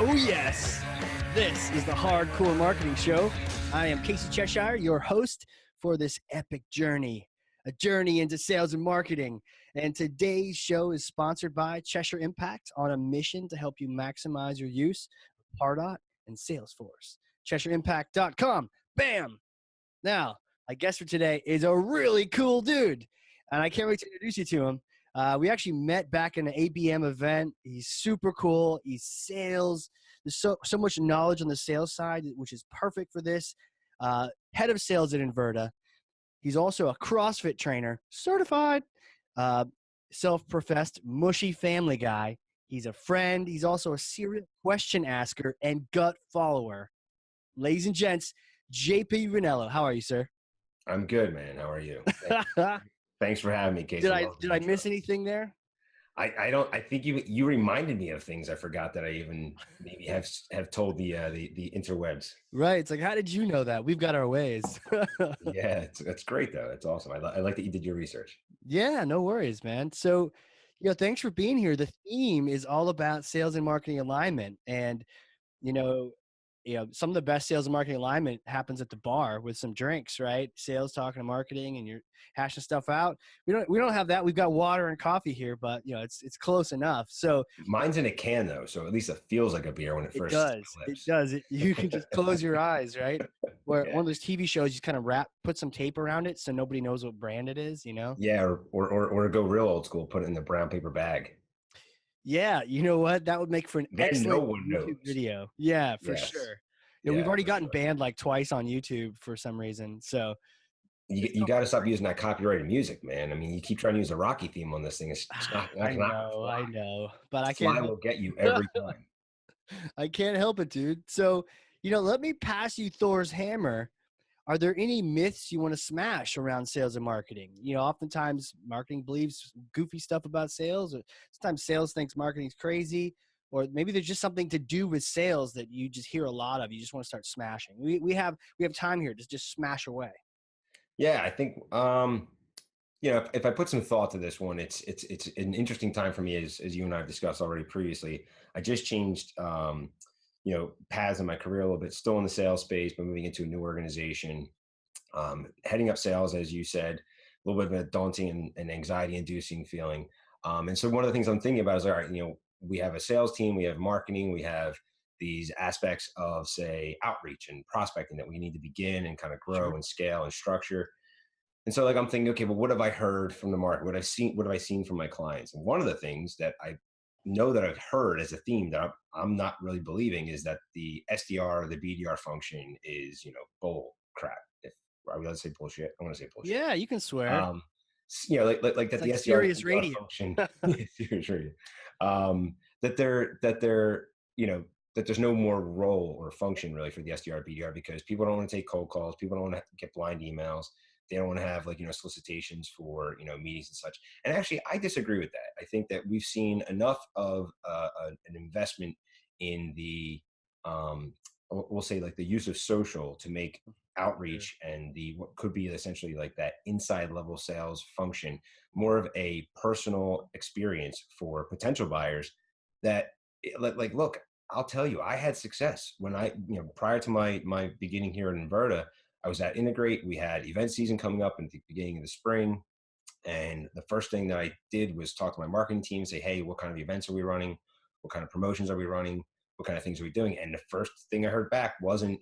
Oh, yes. This is the Hardcore Marketing Show. I am Casey Cheshire, your host for this epic journey, a journey into sales and marketing. And today's show is sponsored by Cheshire Impact on a mission to help you maximize your use of Pardot and Salesforce. CheshireImpact.com. Bam! Now, my guest for today is a really cool dude, and I can't wait to introduce you to him. We actually met back in an ABM event. He's super cool. He's sales. There's so much knowledge on the sales side, which is perfect for this. Head of sales at Inverta. He's also a CrossFit trainer, certified, self-professed mushy family guy. He's a friend. He's also a serious question asker and gut follower. Ladies and gents, JP Rinylo. How are you, sir? I'm good, man. How are you? Thanks for having me, Casey. Did I miss anything there? I think you reminded me of things I forgot that I even maybe have told the interwebs. Right. It's like, how did you know that? We've got our ways. Yeah, it's great though. It's awesome. I like that you did your research. Yeah, no worries, man. So, thanks for being here. The theme is all about sales and marketing alignment. And, you know, some of the best sales and marketing alignment happens at the bar with some drinks, right? Sales talking to marketing and you're hashing stuff out. We don't have that. We've got water and coffee here, but it's close enough. So mine's in a can though, so at least it feels like a beer when it first does. It does. You can just close your eyes, right? Or Yeah. one of those TV shows, you kind of put some tape around it so nobody knows what brand it is, Yeah, or go real old school, put it in the brown paper bag. Yeah, you know what? That would make for an Then excellent no one knows. YouTube video. Yeah, for Yes. sure. Yeah, we've already gotten sure. banned like twice on YouTube for some reason. So you got to stop using that copyrighted music, man. I mean, you keep trying to use a Rocky theme on this thing. It's not I gonna know, but I fly can't. will get you every time. I can't help it, dude. So, let me pass you Thor's hammer. Are there any myths you want to smash around sales and marketing? Oftentimes marketing believes goofy stuff about sales, or sometimes sales thinks marketing's crazy, or maybe there's just something to do with sales that you just hear a lot of. You just want to start smashing. We have time here to just smash away. Yeah, I think if I put some thought to this one, it's an interesting time for me as you and I have discussed already previously. I just changed paths in my career a little bit, still in the sales space, but moving into a new organization, heading up sales, as you said, a little bit of a daunting and anxiety inducing feeling. And so one of the things I'm thinking about is, all right, we have a sales team, we have marketing, we have these aspects of, say, outreach and prospecting that we need to begin and kind of grow Sure. and scale and structure. And so I'm thinking, okay, well, what have I heard from the market? What have I seen from my clients? And one of the things that I know that I've heard as a theme that I'm not really believing is that the SDR or the BDR function is, bull crap. If are we allowed to say bullshit? I want to say bullshit. Yeah, you can swear. Like that It's the like SDR serious radio. function, serious radio. That there's no more role or function really for the SDR BDR because people don't want to take cold calls. People don't want to get blind emails. They don't want to have solicitations for, meetings and such. And actually, I disagree with that. I think that we've seen enough of an investment in the, we'll say like the use of social to make outreach and what could be essentially like that inside level sales function more of a personal experience for potential buyers that look, I'll tell you, I had success when prior to my beginning here in Inverta. I was at Integrate. We had event season coming up in the beginning of the spring. And the first thing that I did was talk to my marketing team and say, hey, what kind of events are we running? What kind of promotions are we running? What kind of things are we doing? And the first thing I heard back wasn't,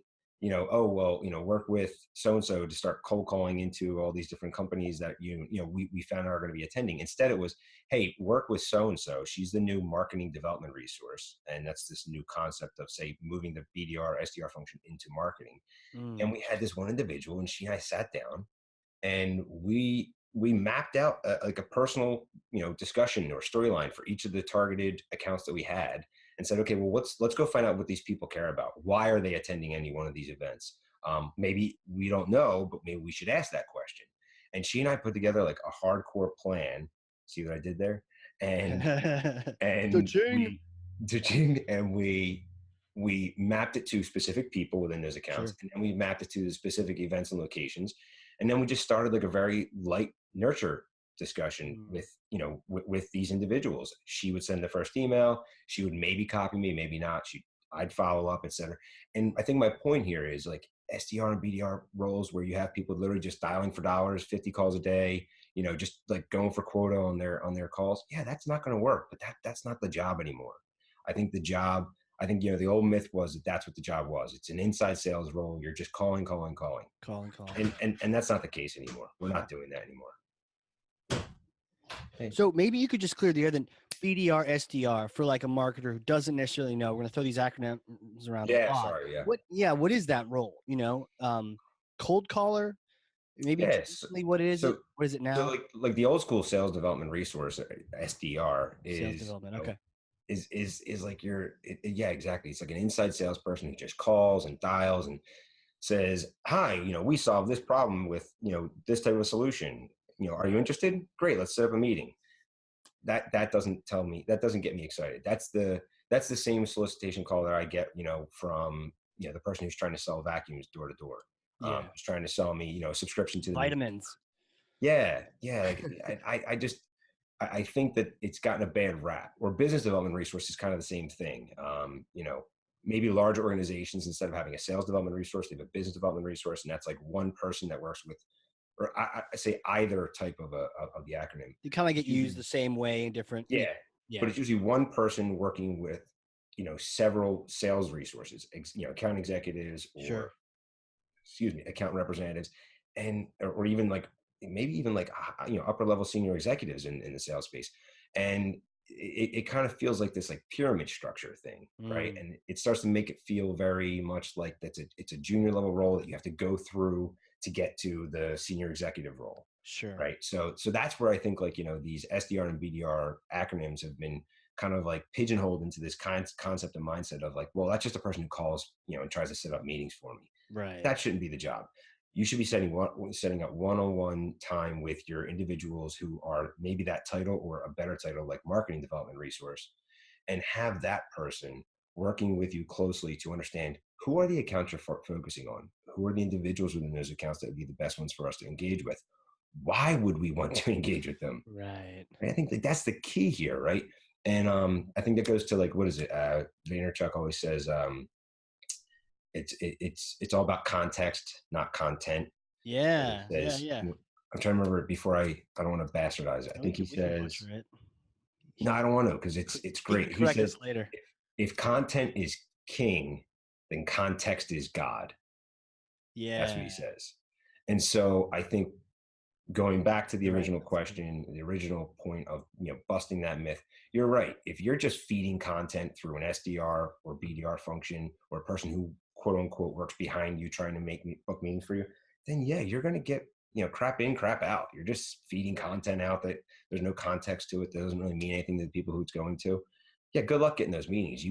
work with so-and-so to start cold calling into all these different companies that, we found are going to be attending. Instead, it was, hey, work with so-and-so. She's the new marketing development resource. And that's this new concept of, say, moving the BDR, SDR function into marketing. And we had this one individual and she and I sat down and we mapped out a personal, discussion or storyline for each of the targeted accounts that we had and said, okay, well, let's go find out what these people care about. Why are they attending any one of these events? Maybe we don't know, but maybe we should ask that question. And she and I put together like a hardcore plan. See what I did there? And we mapped it to specific people within those accounts. Sure. And then we mapped it to the specific events and locations. And then we just started like a very light nurture discussion with these individuals. She would send the first email. She would maybe copy me, maybe not. She'd I'd follow up, et cetera. And I think my point here is like SDR and BDR roles where you have people literally just dialing for dollars, 50 calls a day, just like going for quota on their calls. Yeah, that's not going to work, but that's not the job anymore. I think the job, the old myth was that that's what the job was. It's an inside sales role. You're just calling, calling, calling. Calling. And that's not the case anymore. We're not doing that anymore. Hey. So maybe you could just clear the air then BDR, SDR for like a marketer who doesn't necessarily know. We're going to throw these acronyms around a Yeah, lot. sorry, yeah. What is that role? Cold caller, maybe Yes. traditionally what is it? What is it So now? like the old school sales development resource, SDR, Sales development. Okay. is like yeah, exactly. It's like an inside salesperson who just calls and dials and says, hi, we solved this problem with, this type of solution. Are you interested? Great. Let's set up a meeting. That doesn't get me excited. That's the same solicitation call that I get, from, the person who's trying to sell vacuums door to door. Yeah. Who's trying to sell me, a subscription to the Vitamins. Yeah. Like, I think that it's gotten a bad rap. Or business development resource is kind of the same thing. Maybe large organizations, instead of having a sales development resource, they have a business development resource, and that's like one person that works with, or I say either type of the acronym. You kind of get used the same way in different. Yeah, Yeah. but it's usually one person working with, several sales resources, account executives or Sure. account representatives, and or even like maybe even like upper level senior executives in the sales space, and it kind of feels like this like pyramid structure thing, right? And it starts to make it feel very much like it's a junior level role that you have to go through to get to the senior executive role. Sure. Right. So that's where I think like, these SDR and BDR acronyms have been kind of like pigeonholed into this concept and mindset of like, well, that's just a person who calls, and tries to set up meetings for me. Right. That shouldn't be the job. You should be setting up one-on-one time with your individuals who are maybe that title or a better title, like marketing development resource, and have that person working with you closely to understand who are the accounts you're focusing on, who are the individuals within those accounts that would be the best ones for us to engage with. Why would we want to engage with them? Right. And I think that's the key here, right? And I think that goes to like, what is it? Vaynerchuk always says, it's all about context, not content. Yeah. Says, Yeah. I'm trying to remember it before I don't want to bastardize it. I think he says, no, I don't want to, because it's great. He Correct says, us later. if content is king, then context is God. Yeah. That's what he says. And so I think going back to the original question, the original point of, busting that myth, you're right. If you're just feeding content through an SDR or BDR function, or a person who quote unquote works behind you trying to book meetings for you, then yeah, you're going to get, crap in, crap out. You're just feeding content out that there's no context to it. That doesn't really mean anything to the people who it's going to. Yeah, good luck getting those meetings.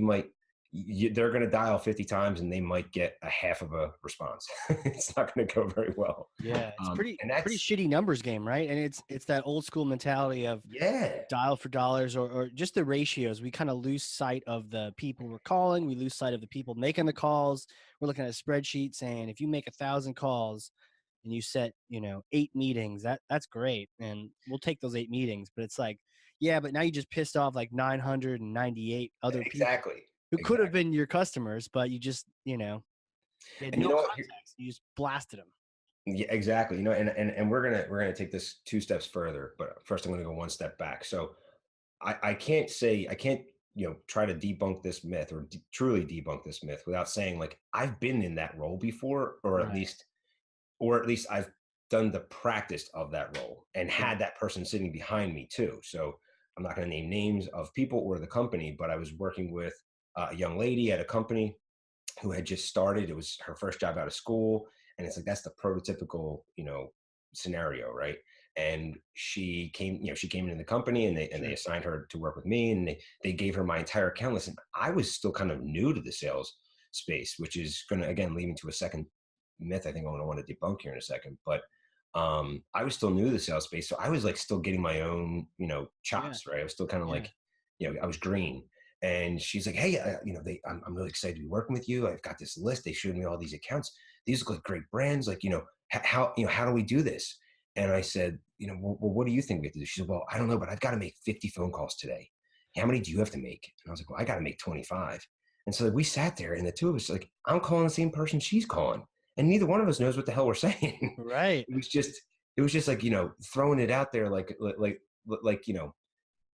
They're going to dial 50 times and they might get a half of a response. It's not going to go very well. Yeah, it's pretty shitty numbers game, right? And it's that old school mentality of dial for dollars, or just the ratios. We kind of lose sight of the people we're calling. We lose sight of the people making the calls. We're looking at a spreadsheet saying if you make 1,000 calls and you set 8 meetings, that's great, and we'll take those 8 meetings. But it's like, yeah, but now you just pissed off like 998 other people who could have been your customers, but you just, you had no context. You just blasted them. Yeah, exactly. And we're gonna take this 2 steps further, but first I'm gonna go 1 step back. So I can't try to debunk this myth or truly debunk this myth without saying like I've been in that role before, or at least I've done the practice of that role and had that person sitting behind me too. So I'm not going to name names of people or the company, but I was working with a young lady at a company who had just started. It was her first job out of school. And it's like, that's the prototypical, scenario. Right. And she came into the company, and they assigned her to work with me, and they gave her my entire account list. And I was still kind of new to the sales space, which is going to, again, lead me to a second myth I think I'm going to want to debunk here in a second. But I was still new to the sales space. So I was like still getting my own, chops, right? I was still kind of like, I was green. And she's like, hey, I'm really excited to be working with you. I've got this list. They showed me all these accounts. These look like great brands. Like, how do we do this? And I said, well, what do you think we have to do? She said, well, I don't know, but I've got to make 50 phone calls today. How many do you have to make? And I was like, well, I got to make 25. And so we sat there, and the two of us, like, I'm calling the same person she's calling, and neither one of us knows what the hell we're saying. Right. It was just, like, throwing it out there, like,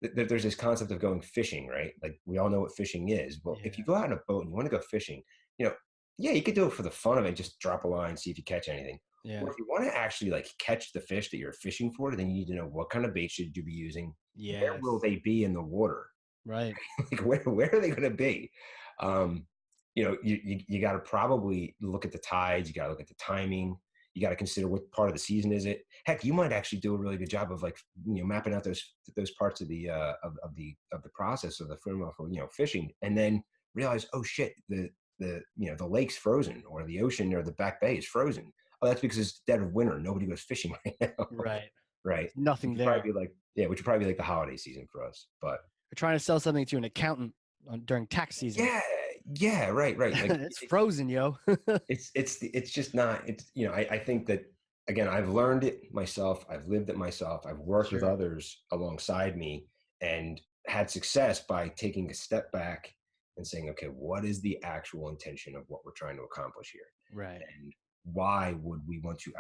there's this concept of going fishing, right? Like, we all know what fishing is. Well, if you Yeah. go out in a boat and you want to go fishing, you know, yeah, you could do it for the fun of it, just drop a line, see if you catch anything. Or Yeah. if you want to actually like catch the fish that you're fishing for, then you need to know what kind of bait should you be using. Where will Yes. they be in the water? Right. Like, where are they going to be? Um, you got to probably look at the tides. You got to look at the timing. You got to consider what part of the season is it. Heck, you might actually do a really good job of, like, mapping out those parts of the of the process of the for fishing, and then realize, oh shit, the lake's frozen, or the ocean or the back bay is frozen. Oh, that's because it's dead of winter. Nobody goes fishing right now, Right. right? There's nothing Which would probably there. be like, yeah, which would probably be like the holiday season for us, but We're trying to sell something to an accountant during tax season. yeah, yeah, right. Like, It's frozen, yo. it's just not. I think that, again, I've learned it myself. I've lived it myself. I've worked with Sure. others alongside me and had success by taking a step back and saying, okay, what is the actual intention of what we're trying to accomplish here? Right. And why would we want to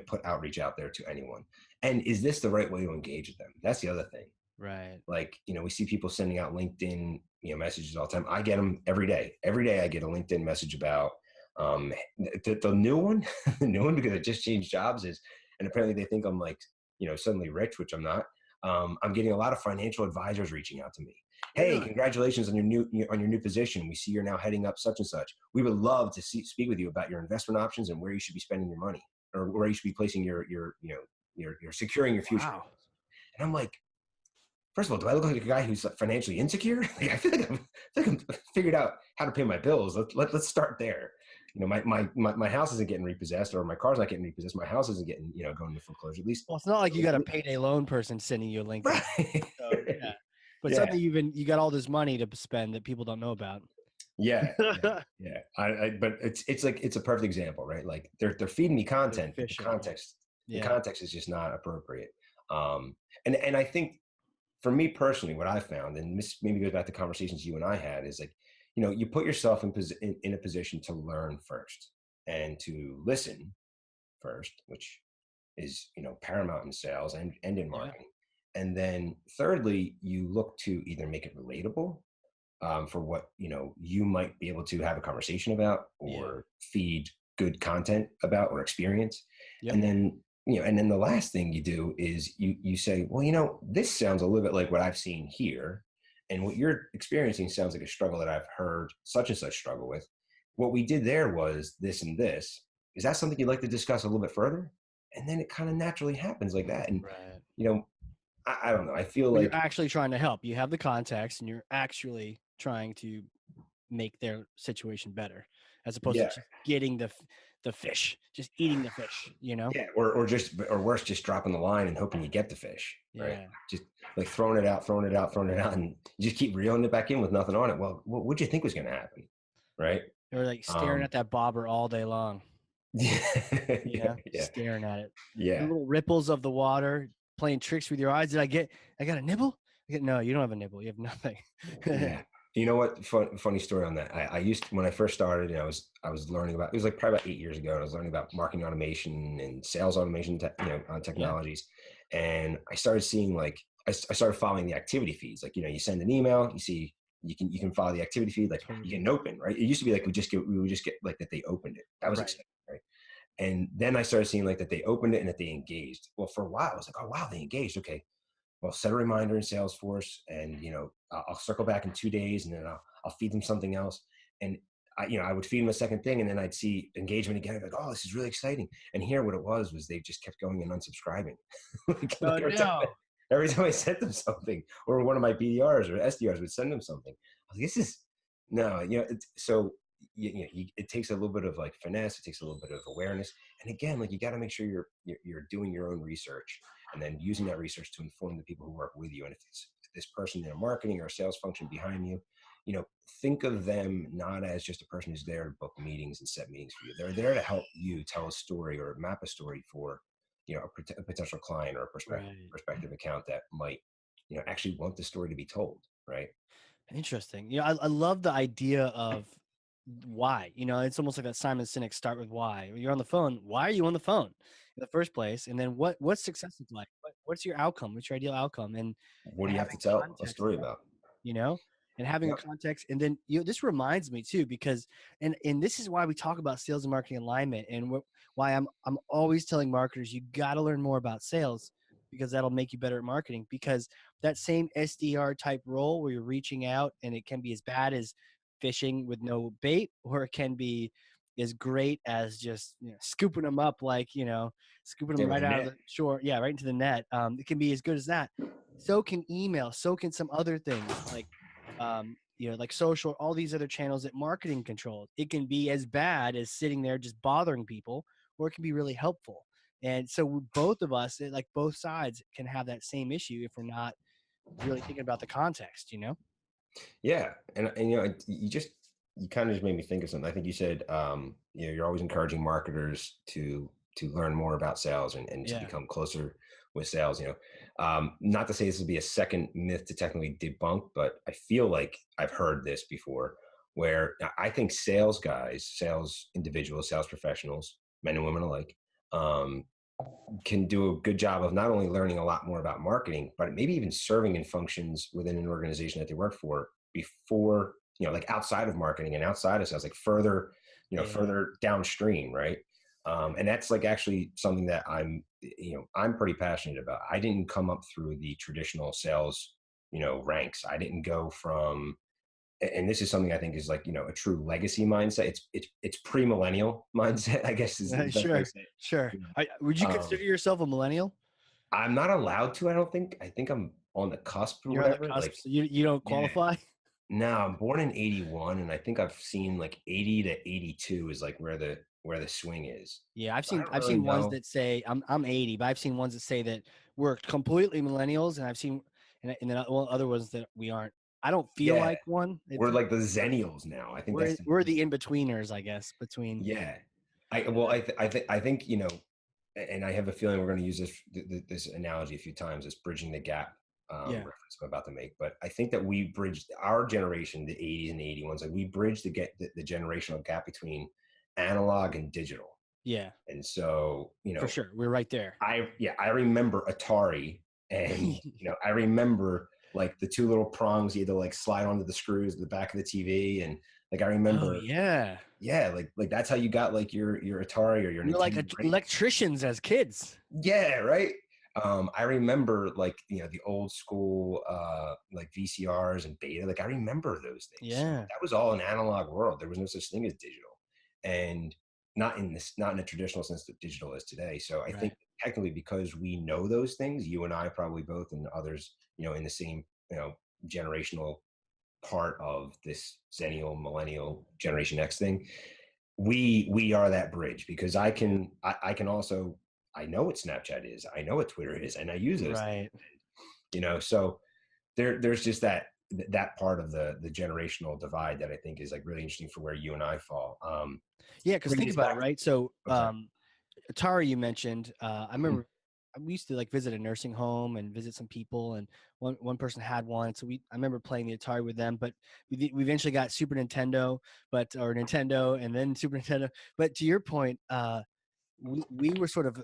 put outreach out there to anyone? And is this the right way to engage with them? That's the other thing. Right. Like, we see people sending out LinkedIn, messages all the time. I get them every day. Every day I get a LinkedIn message about the new one, the new one, because I just changed jobs, and apparently they think I'm like, suddenly rich, which I'm not. I'm getting a lot of financial advisors reaching out to me. Hey, Really? congratulations on your new position. We see you're now heading up such and such. We would love to speak with you about your investment options and where you should be spending your money, or where you should be placing your securing your future. Wow. And I'm like, first of all, do I look like a guy who's financially insecure? Like, I feel like I'm figured out how to pay my bills. Let's start there. My house isn't getting repossessed, or my car's not getting repossessed. My house isn't getting, going into foreclosure. At least, Well, it's not like you got a payday loan person sending you a LinkedIn. right? So yeah. But Yeah, something you got all this money to spend that people don't know about. yeah, yeah. But it's like, it's a perfect example, right? Like, they're feeding me They're content, but the fishing. Yeah. context the Yeah. context is just not appropriate. Um, and I think, for me personally, what I found, and this maybe goes back to conversations you and I had, is like, you put yourself in a position to learn first and to listen first, which is, paramount in sales and in Yeah. marketing. And then thirdly, you look to either make it relatable, for what, you might be able to have a conversation about, Yeah. or feed good content about, or experience. Yep. And then, the last thing you do is you say, well, this sounds a little bit like what I've seen here, and what you're experiencing sounds like a struggle that I've heard such and such struggle with. What we did there was this and this. Is that something you'd like to discuss a little bit further? And then it kind of naturally happens like that. And, Right. you know I don't know, I feel But you're like, actually trying to help. You have the context and you're actually trying to make their situation better as opposed to yeah. just getting the fish, just eating the fish, you know? Yeah, or worse, just dropping the line and hoping you get the fish, right? Yeah. Just like throwing it out, and you just keep reeling it back in with nothing on it. Well, what would you think was going to happen, right? Or like staring Um, at that bobber all day long, yeah, you yeah, know, yeah, staring at it. The yeah, little ripples of the water, playing tricks with your eyes. I got a nibble? No, you don't have a nibble. You have nothing. yeah. You know what? Funny story on that. I used when I first started, and I was learning about, it was like probably about 8 years ago, and I was learning about marketing automation and sales automation, Yeah, technologies, and I started seeing, like, I started following the activity feeds. Like, you send an email, you see, you can follow the activity feed, like you get totally. an open, right? It used to be like we would just get like that they opened it. That was Right. exciting, right? And then I started seeing like that they opened it and that they engaged. Well, for a while, I was like, oh wow, they engaged. Okay, well, set a reminder in Salesforce, and I'll circle back in 2 days, and then I'll feed them something else. And I would feed them a second thing, and then I'd see engagement again. I'd be like, oh, this is really exciting. And here, what it was they just kept going and unsubscribing. Oh Like, no. every time I sent them something, or one of my BDRs or SDRs would send them something, I was like, this is no, so it takes a little bit of like finesse. It takes a little bit of awareness, and again, like, you got to make sure you're doing your own research, and then using that research to inform the people who work with you. And if it's this person in a marketing or sales function behind you, think of them not as just a person who's there to book meetings and set meetings for you. They're there to help you tell a story or map a story for, a potential client or a Right. prospective account that might, actually want the story to be told. Right. Interesting. I love the idea of why. It's almost like that Simon Sinek start with why. When you're on the phone, why are you on the phone in the first place? And then what's success look like? What's your outcome? What's your ideal outcome? What And do you have to having tell a context story around about? it, and having a Yep. context. And then this reminds me too, because and this is why we talk about sales and marketing alignment, and why I'm always telling marketers you got to learn more about sales, because that'll make you better at marketing. Because that same SDR type role where you're reaching out, and it can be as bad as fishing with no bait, or it can be as great as just scooping them up, like scooping them Yeah, with right a out of net. the shore, yeah, right into the net. It can be as good as that. So can email, so can some other things like like social, all these other channels that marketing controls. It can be as bad as sitting there just bothering people, or it can be really helpful. And so both of us, like both sides, can have that same issue if we're not really thinking about the context. Yeah, and you kind of just made me think of something. I think you said you're always encouraging marketers to learn more about sales and to Yeah. become closer with sales. Not to say this would be a second myth to technically debunk, but I feel like I've heard this before, where I think sales guys, sales individuals, sales professionals, men and women alike, um, can do a good job of not only learning a lot more about marketing, but maybe even serving in functions within an organization that they work for before, like outside of marketing and outside of sales, like further, Yeah. further downstream, right? And that's like actually something that I'm pretty passionate about. I didn't come up through the traditional sales, ranks. I didn't go from, and this is something I think is like, a true legacy mindset. It's pre-millennial mindset, I guess is the best way to Sure. say it. Sure. You know, Would you consider um, yourself a millennial? I'm not allowed to, I don't think. I think I'm on the cusp or You're on the whatever. cusp, Like, so you don't yeah. qualify. No, I'm born in 81 and I think I've seen like 80 to 82 is like where the swing is. Yeah, I've So I seen don't I've really seen ones know. that say I'm 80, but I've seen ones that say that we're completely millennials, and I've seen and then other ones that we aren't. I don't feel Yeah, like one. we're like the Zennials now. I think that's We're the in betweeners, I guess, between. yeah. I think and I have a feeling we're going to use this analogy a few times, this bridging the gap Yeah, reference I'm about to make. But I think that we bridged our generation, the 80s and the 81s, like we bridged the generational gap between analog and digital. yeah, And so, for sure, we're right there. I remember Atari, and I remember like the two little prongs you had to like slide onto the screws at the back of the TV, and like I Oh remember, yeah, yeah, like that's how you got like your Atari or your we were like Nintendo, right? electricians as kids. Yeah, right. I remember like the old school like VCRs and beta. Like I remember those things. So Yeah, that was all an analog world. There was no such thing as digital, and not in the traditional sense that digital is today. So I think right. technically because we know those things, you and I probably both, and others, in the same generational part of this zennial millennial generation X thing, we are that bridge because I can also, I know what Snapchat is, I know what Twitter is, and I use those things. Right. So there's just that part of the generational divide that I think is like really interesting for where you and I fall. Yeah, because Bring think this about it, back. right? So, I'm sorry. Atari, you mentioned. I Mhm. remember we used to like visit a nursing home and visit some people, and one person had one, so I remember playing the Atari with them. But we eventually got Super Nintendo, or Nintendo, and then Super Nintendo. But to your point, we were sort of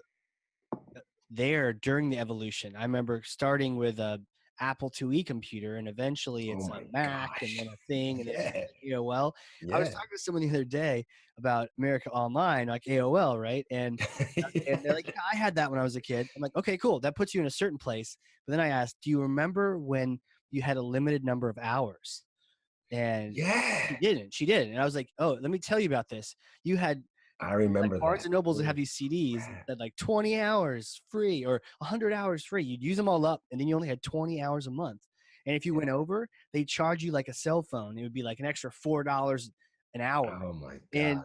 there during the evolution. I remember starting with a Apple IIe computer, and eventually Oh it's a my Mac, and then gosh. a thing, and then Yeah. AOL. I was Yeah. talking to someone the other day about America Online, like AOL, right? And they're like, yeah, I had that when I was a kid. I'm like, okay, cool. That puts you in a certain place. But then I asked, do you remember when you had a limited number of hours? And Yeah. She didn't. And I was like, oh, let me tell you about this. You had I like remember Barnes that. and Nobles that have Oh, these CDs yeah. that like 20 hours free or 100 hours free. You'd use them all up, and then you only had 20 hours a month. And if you went over, they charge you like a cell phone. It would be like an extra $4 an hour. Oh my God. And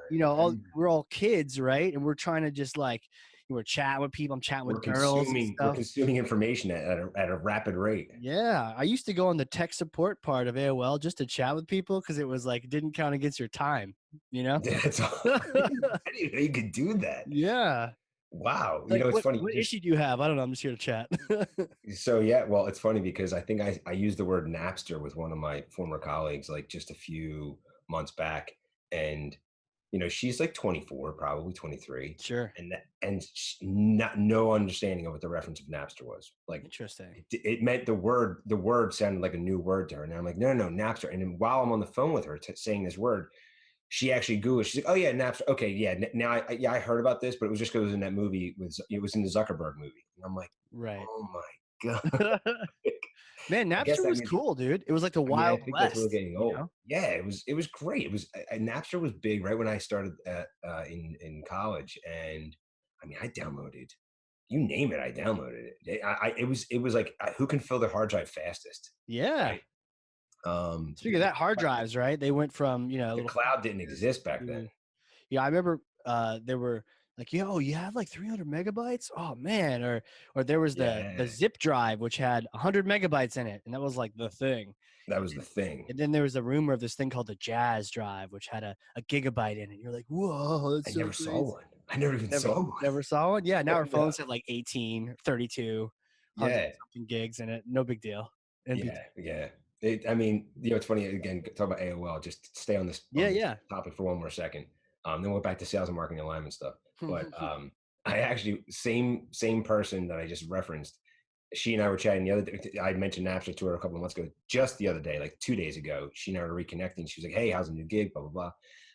we're all kids, right? And we're trying to just like we're chatting with people. I'm chatting We're with girls and consuming we're stuff. consuming information at a rapid rate. Yeah, I used to go on the tech support part of AOL just to chat with people because it was like it didn't count against your time, you know? That's all. I didn't know you could do that. Yeah. Wow. You Like, know, it's funny. what Just issue do you have? I don't know. I'm just here to chat. so yeah. Well, it's funny because I think I used the word Napster with one of my former colleagues like just a few months back, and she's like 24, probably 23, Sure. not no understanding of what the reference of Napster was. Like Interesting. it meant the word sounded like a new word to her, and I'm like, no, no, no, Napster. And then while I'm on the phone with her saying this word, she actually Googled. She's like, "Oh yeah, Napster. Okay, yeah. Now, I heard about this, but it was just because it was in that movie. It was in the Zuckerberg movie." And I'm like, Right. "Oh my god!" Man, I guess Napster that was means. cool, dude. It was like the I mean, I Wild think that's really West, getting you old. know? Yeah, it was great. Napster was big right when I started in college, and I mean, I downloaded. You name it, I downloaded it. It was like who can fill their hard drive fastest, Yeah. right? Um, Speaking of that, hard drives, right? They went from, a the little cloud didn't exist back then. to yeah, I remember there were like, yo, you have like 300 megabytes? Oh man. Or there was the Yeah, zip drive which had 100 megabytes in it, and that was like the thing. that was the thing. And then there was a rumor of this thing called the Jazz drive, which had a gigabyte in it. You're like, whoa, I that's so never saw crazy. one. I never even Never saw one. never saw one? Yeah, now our No. phones have like 18, 32, 100 Yeah, something gigs in it. No big deal. NBT. yeah. I mean, it's funny again. Talk about AOL. Just stay on this Yeah, yeah. topic for one more second. Then we'll back to sales and marketing alignment stuff. But I actually same person that I just referenced. She and I were chatting the other day. I mentioned Napster to her a couple of months ago. Just the other day, like 2 days ago, she and I were reconnecting. She was like, "Hey, how's the new gig?" Blah blah blah.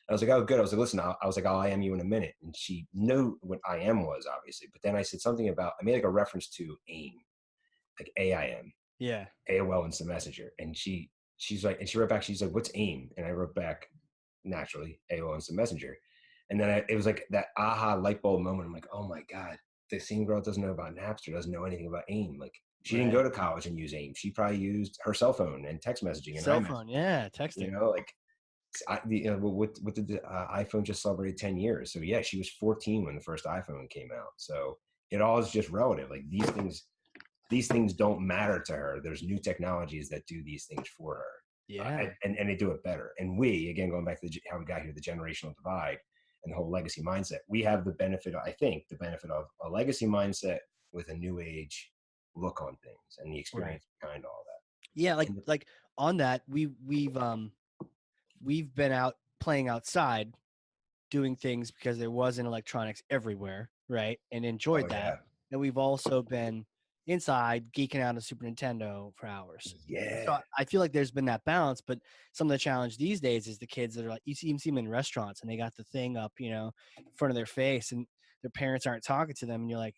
I was like, "Oh, good." I was like, "Listen," I was like, "I'll IM you in a minute," and she knew what IM was, obviously. But then I said something about I made like a reference to AIM, like AIM. Yeah. AOL Instant Messenger. And she's like, and she wrote back, she's like, "What's AIM?" And I wrote back, naturally, AOL Instant Messenger. And then it was like that aha light bulb moment. I'm like, oh my God, the same girl doesn't know about Napster, doesn't know anything about AIM. Like she didn't go Right. to college and use AIM. She probably used her cell phone and text messaging and Cell iMessage. phone, yeah, texting. Like what did the iPhone just celebrated 10 years? So yeah, she was 14 when the first iPhone came out. So it all is just relative. Like these things don't matter to her. There's new technologies that do these things for her, Yeah. and they do it better. And we, again, going back to how we got here, the generational divide and the whole legacy mindset, we have the benefit, I think, the benefit of a legacy mindset with a new age look on things and the Right. experience behind all Yeah, that. And like on that, we've been out playing outside doing things because there wasn't electronics everywhere, right? And oh enjoyed that. yeah, And we've also been inside geeking out on Super Nintendo for hours. So yeah. I feel like there's been that balance, but some of the challenge these days is the kids that are like, you see them in restaurants and they got the thing up, in front of their face, and their parents aren't talking to them. And you're like,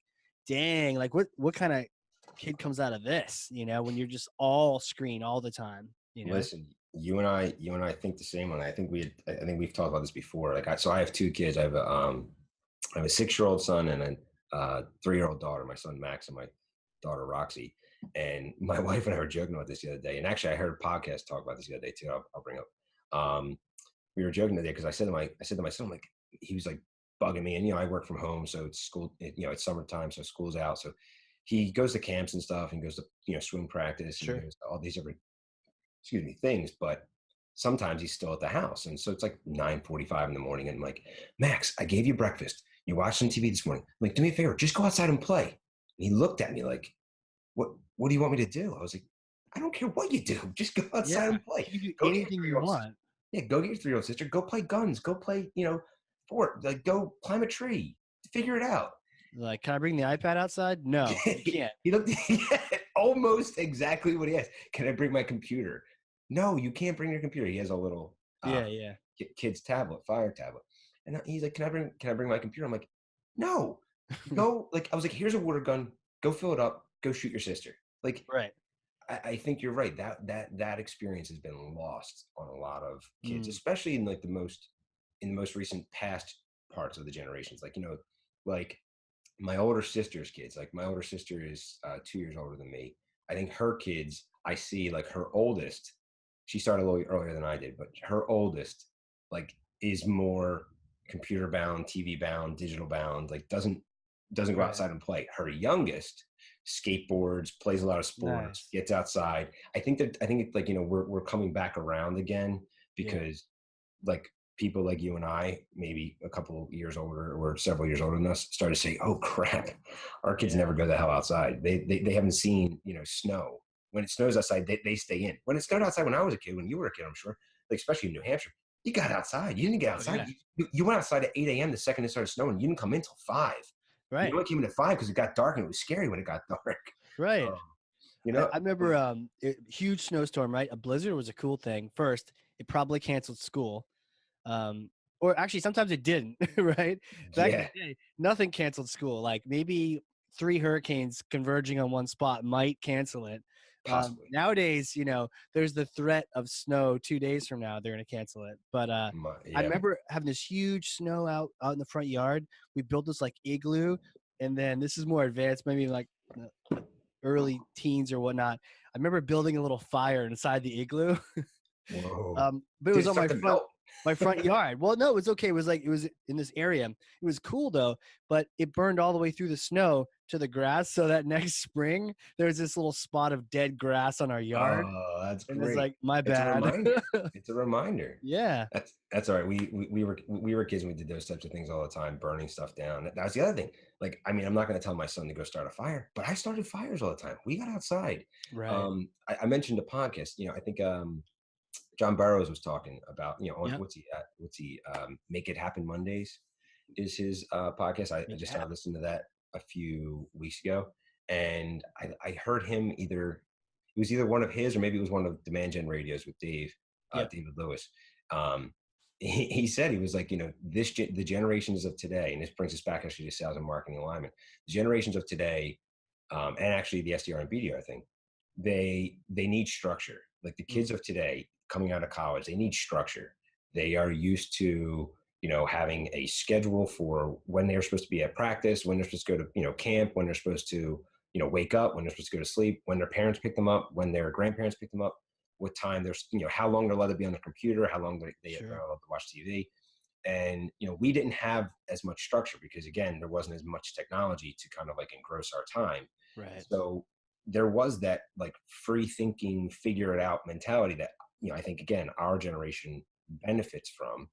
dang, like what kind of kid comes out of this, when you're just all screen all the time? Listen, you and I think the same one. I think we've talked about this before. So I have two kids. I have a 6-year-old son and a 3-year-old daughter. My son Max and my daughter Roxy. And my wife and I were joking about this the other day. And actually, I heard a podcast talk about this the other day too. I'll bring up. We were joking today because I said to my son, like, he was like bugging me, and I work from home, so it's school. It's summertime, so school's out. So he goes to camps and stuff, and goes to swim practice, and he Sure. goes to all these different things, but sometimes he's still at the house. And so it's like 9:45 in the morning. And I'm like, "Max, I gave you breakfast. You watched some TV this morning. I'm like, do me a favor, just go outside and play." And he looked at me like, what do you want me to do? I was like, "I don't care what you do. Just go outside Yeah. and play. You can do Go get your anything you 3-year-old sister. want. Yeah, go get your 3-year-old sister. Go play guns. Go play, fort. Like go climb a tree. Figure it out." Like, can I bring the iPad outside? No, you can't. He looked yeah, almost exactly what he asked. "Can I bring my computer?" "No, you can't bring your computer." He has a little Yeah, yeah. kid's tablet, Fire tablet, and he's like, "Can I bring my computer?" I'm like, "No, go." Like I was like, "Here's a water gun. Go fill it up. Go shoot your sister." Like Right. I think you're right. That experience has been lost on a lot of kids, Mm, especially in like the most recent past parts of the generations. Like my older sister's kids. Like my older sister is 2 years older than me. I think her kids, I see like her oldest, she started a little earlier than I did, but her oldest like is more computer bound, TV bound, digital bound, like doesn't go right. outside and play. Her youngest skateboards, plays a lot of sports, Nice. gets outside. I think it's like, we're coming back around again Yeah. because like people like you and I, maybe a couple years older or several years older than us, started to say, "Oh crap, our kids Yeah. never go the hell outside. They haven't seen snow. When it snows outside, they stay in. When it snowed outside when I was a kid, when you were a kid, I'm sure, like especially in New Hampshire, you got outside. You didn't get Oh outside. yeah. You went outside at 8 a.m. the second it started snowing. You didn't come in until 5. You Right. only came in at 5 because it got dark and it was scary when it got dark. Right. Um, you I, know, I remember huge snowstorm, right? A blizzard was a cool thing. First, it probably canceled school. Um, or actually sometimes it didn't, right? Back in yeah, the day, nothing canceled school. Like maybe 3 hurricanes converging on one spot might cancel it. possibly. Nowadays, there's the threat of snow 2 days from now, they're going to cancel it. But I Yeah, remember having this huge snow out in the front yard. We built this like igloo, and then this is more advanced, maybe like early teens or whatnot. I remember building a little fire inside the igloo. whoa. But it Did was it on start to melt? my front yard. Well, no, it was okay. It was in this area. It was cool though, but it burned all the way through the snow to the grass. So that next spring, there was this little spot of dead grass on our yard, Oh, that's and it's great. like, my It's a bad. reminder. It's a reminder. Yeah. That's all right. We were kids and we did those types of things all the time, burning stuff down. That was the other thing. Like, I mean, I'm not going to tell my son to go start a fire, but I started fires all the time. We got outside. Right. I mentioned the podcast. I think John Burroughs was talking about on Yep. what's he Make It Happen Mondays is his podcast. I Make it just happen. started listening to that a few weeks ago, and I heard him it was either one of his or maybe it was one of Demand Gen Radios with Yep. David Lewis. Um, he said he was like, the generations of today, and this brings us back actually to sales and marketing alignment. The generations of today, and actually the SDR and BDR thing, they need structure. Like the kids Mm, of today coming out of college, they need structure. They are used to having a schedule for when they're supposed to be at practice, when they're supposed to go to camp, when they're supposed to wake up, when they're supposed to go to sleep, when their parents pick them up, when their grandparents pick them up, what time there's how long they're allowed to be on the computer, how long they're sure. allowed to watch TV. And we didn't have as much structure because again there wasn't as much technology to kind of like engross our time. Right. So there was that like free thinking, figure it out mentality that I think again our generation benefits from.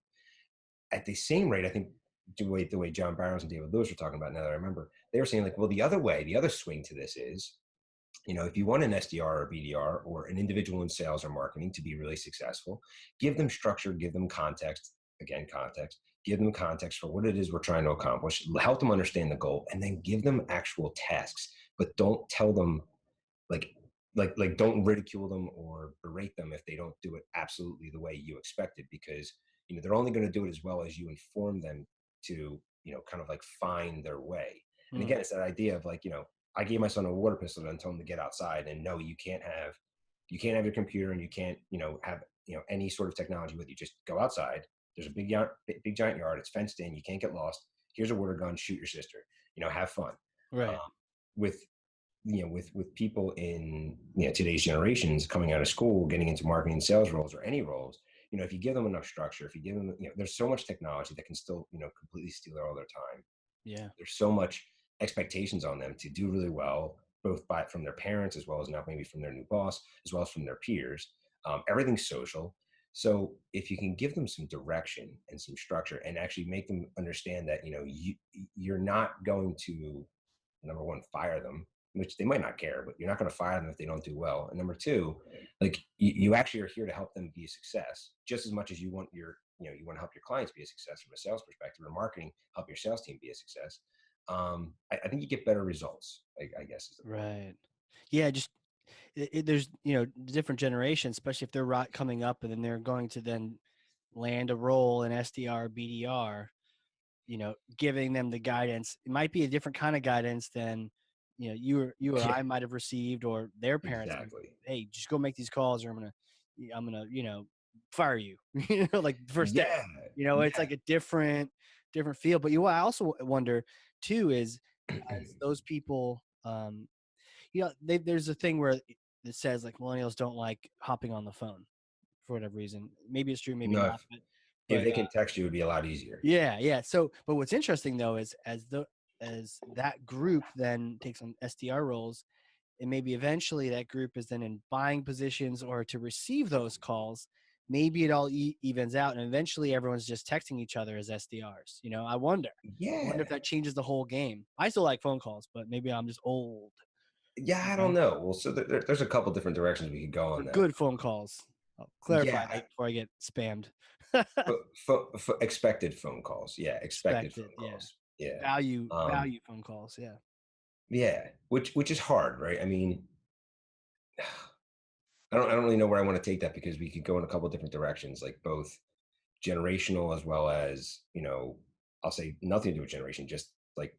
At the same rate, I think the way John Barrows and David Lewis were talking about, now that I remember, they were saying like, well, the other way, the other swing to this is, if you want an SDR or BDR or an individual in sales or marketing to be really successful, give them structure, give them context, again, context, give them context for what it is we're trying to accomplish, help them understand the goal, and then give them actual tasks, but don't tell them like don't ridicule them or berate them if they don't do it absolutely the way you expected, because they're only going to do it as well as you inform them to kind of like find their way. And Mm, again, it's that idea of like I gave my son a water pistol and told him to get outside, and no, you can't have your computer, and you can't have any sort of technology with you. Just go outside. There's a big giant yard, it's fenced in, you can't get lost. Here's a water gun, shoot your sister, have fun. right. um, with with people in today's generations coming out of school, getting into marketing and sales roles or any roles, if you give them enough structure, if you give them, there's so much technology that can still completely steal all their time. Yeah. There's so much expectations on them to do really well, both from their parents as well as now maybe from their new boss as well as from their peers. Everything's social. So if you can give them some direction and some structure and actually make them understand that you're not going to, number one, fire them, which they might not care, but you're not going to fire them if they don't do well. And number two, like you actually are here to help them be a success just as much as you want you want to help your clients be a success from a sales perspective, or marketing, help your sales team be a success. I think you get better results, I guess is the point. Right. Yeah. Just there's different generations, especially if they're coming up and then they're going to then land a role in SDR, BDR. Giving them the guidance. It might be a different kind of guidance than you or Yeah, I might have received, or their parents. Like, exactly. hey, just go make these calls, or I'm gonna fire you. Like the first day. Yeah, It's yeah. like a different feel. But I also wonder too is as those people, there's a thing where it says like millennials don't like hopping on the phone for whatever reason. Maybe it's true, maybe No, not. if But they can text you, it'd be a lot easier. yeah, yeah. So, but what's interesting though is as that group then takes on SDR roles, and maybe eventually that group is then in buying positions or to receive those calls, maybe it all evens out, and eventually everyone's just texting each other as SDRs. I wonder. I wonder Yeah. if that changes the whole game. I still like phone calls, but maybe I'm just old. Yeah, You I don't know, know. Well, so there's a couple different directions we could go for on that. good phone calls. I'll clarify Yeah, that before I get spammed. expected phone calls. Yeah, expected Expected, phone yeah. calls. Yeah. Value phone calls, yeah. Yeah, which is hard, right? I mean, I don't really know where I want to take that because we could go in a couple different directions, like both generational as well as, I'll say nothing to do with generation, just like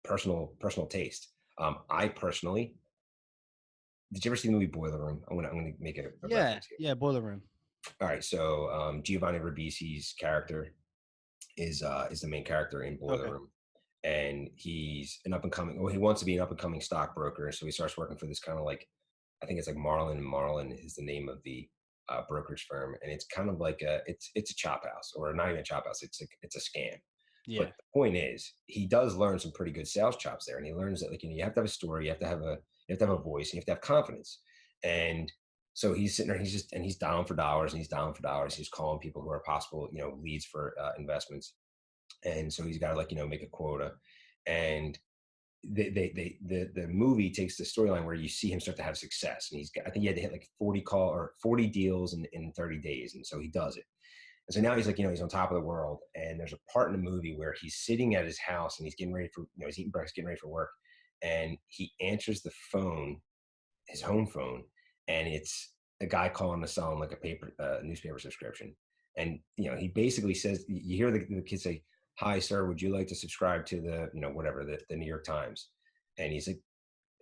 personal taste. I personally, did you ever see the movie Boiler Room? I'm gonna make a Yeah, reference here. yeah, boiler room. All right, so Giovanni Ribisi's character is the main character in Boiler Okay. Room, and he's an up and coming. Well, he wants to be an up and coming stockbroker, so he starts working for this kind of like, I think it's like Marlin and Marlin is the name of the brokerage firm, and it's kind of like it's a chop house, or not even a chop house. It's a scam. Yeah. But the point is, he does learn some pretty good sales chops there, and he learns that, like, you have to have a story, you have to have a voice, and you have to have confidence. And so he's sitting there, he's down for dollars, and he's down for dollars. He's calling people who are possible, leads for investments, and so he's got to, like, make a quota. And the movie takes the storyline where you see him start to have success, and I think he had to hit like 40 deals in 30 days, and so he does it. And so now he's like, he's on top of the world. And there's a part in the movie where he's sitting at his house and he's getting ready for, he's eating breakfast, getting ready for work, and he answers the phone, his home phone, and it's a guy calling to sell him like a newspaper subscription. And he basically says, you hear the kid say, "Hi, sir, would you like to subscribe to the, whatever, the New York Times?" And he's like,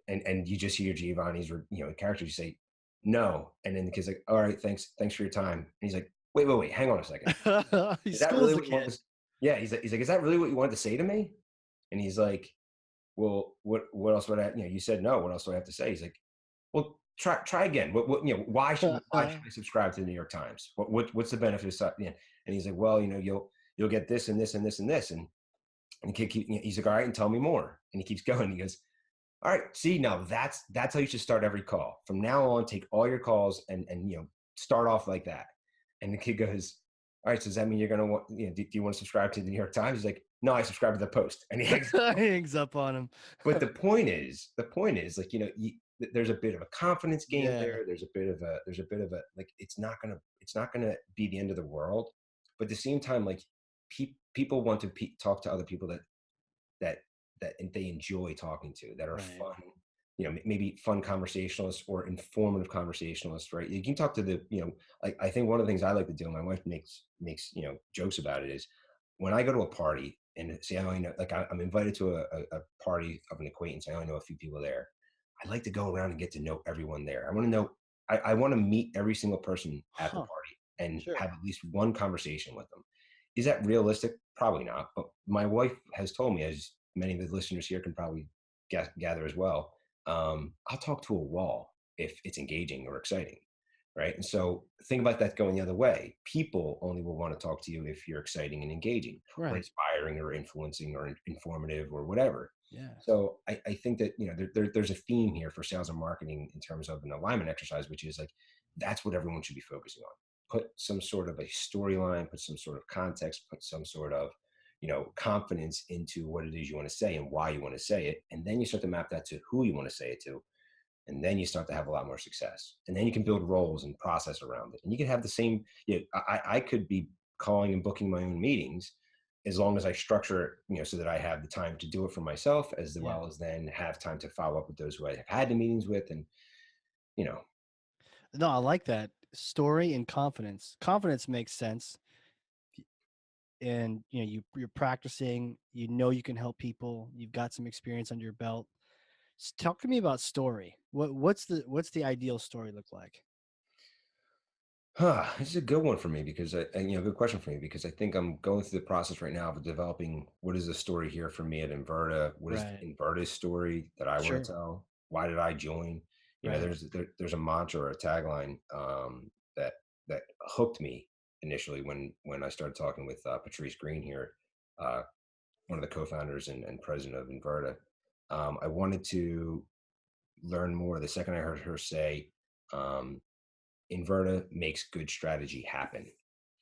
and you just hear Giovanni's, character, you say, "No," and then the kid's like, "All right, thanks for your time." And he's like, wait, hang on a second. He Is that schools really the what you want kid. to? Yeah, he's like, is that really what you wanted to say to me? And he's like, well, what else would I? You said no. What else do I have to say? He's like, well, try again. Why should I subscribe to the New York Times? What's the benefit of And he's like, well, you'll get this and this and this and this. And the kid he's like, all right, and tell me more. And he keeps going. He goes, all right, see, now that's how you should start every call. From now on, take all your calls and start off like that. And the kid goes, all right, so does that mean you're gonna want, do you want to subscribe to the New York Times? He's like, no, I subscribe to the Post. And he hangs up. Hangs up on him. But the point is, like, there's a bit of a confidence game Yeah. there. There's a bit of a like, it's not gonna be the end of the world. But at the same time, like, people want to talk to other people that they enjoy talking to, that are Right. fun, maybe fun conversationalists or informative conversationalists, right? You can talk to like, I think one of the things I like to do, and my wife makes jokes about it, is when I go to a party and say I only know, like, I'm invited to a party of an acquaintance, I only know a few people there. I like to go around and get to know everyone there. I want to know, I want to meet every single person at the Huh. party and Sure. have at least one conversation with them. Is that realistic? Probably not. But my wife has told me, as many of the listeners here can probably gather as well, I'll talk to a wall if it's engaging or exciting, right? And so think about that going the other way. People only will want to talk to you if you're exciting and engaging, or Right. inspiring, or influencing, or informative, or whatever. Yeah. So I think that, there's a theme here for sales and marketing in terms of an alignment exercise, which is like, that's what everyone should be focusing on. Put some sort of a storyline, put some sort of context, put some sort of, confidence into what it is you want to say and why you want to say it. And then you start to map that to who you want to say it to. And then you start to have a lot more success. And then you can build roles and process around it. And you can have the same, I could be calling and booking my own meetings, as long as I structure it, so that I have the time to do it for myself, as Yeah. well as then have time to follow up with those who I have had the meetings with. And, you know, No, I like that. Story and confidence. Confidence makes sense. And you're practicing, you can help people, you've got some experience under your belt. Talk to me about story. What's the ideal story look like? This is a good one for me because good question for me, because I think I'm going through the process right now of developing what is the story here for me at Inverta. What is Right. Inverta's story that I want Sure. to tell? Why did I join? Right. There's a mantra or a tagline, that hooked me initially when I started talking with Patrice Green here, uh, one of the co-founders and president of Inverta. I wanted to learn more. The second I heard her say, um, Inverta makes good strategy happen.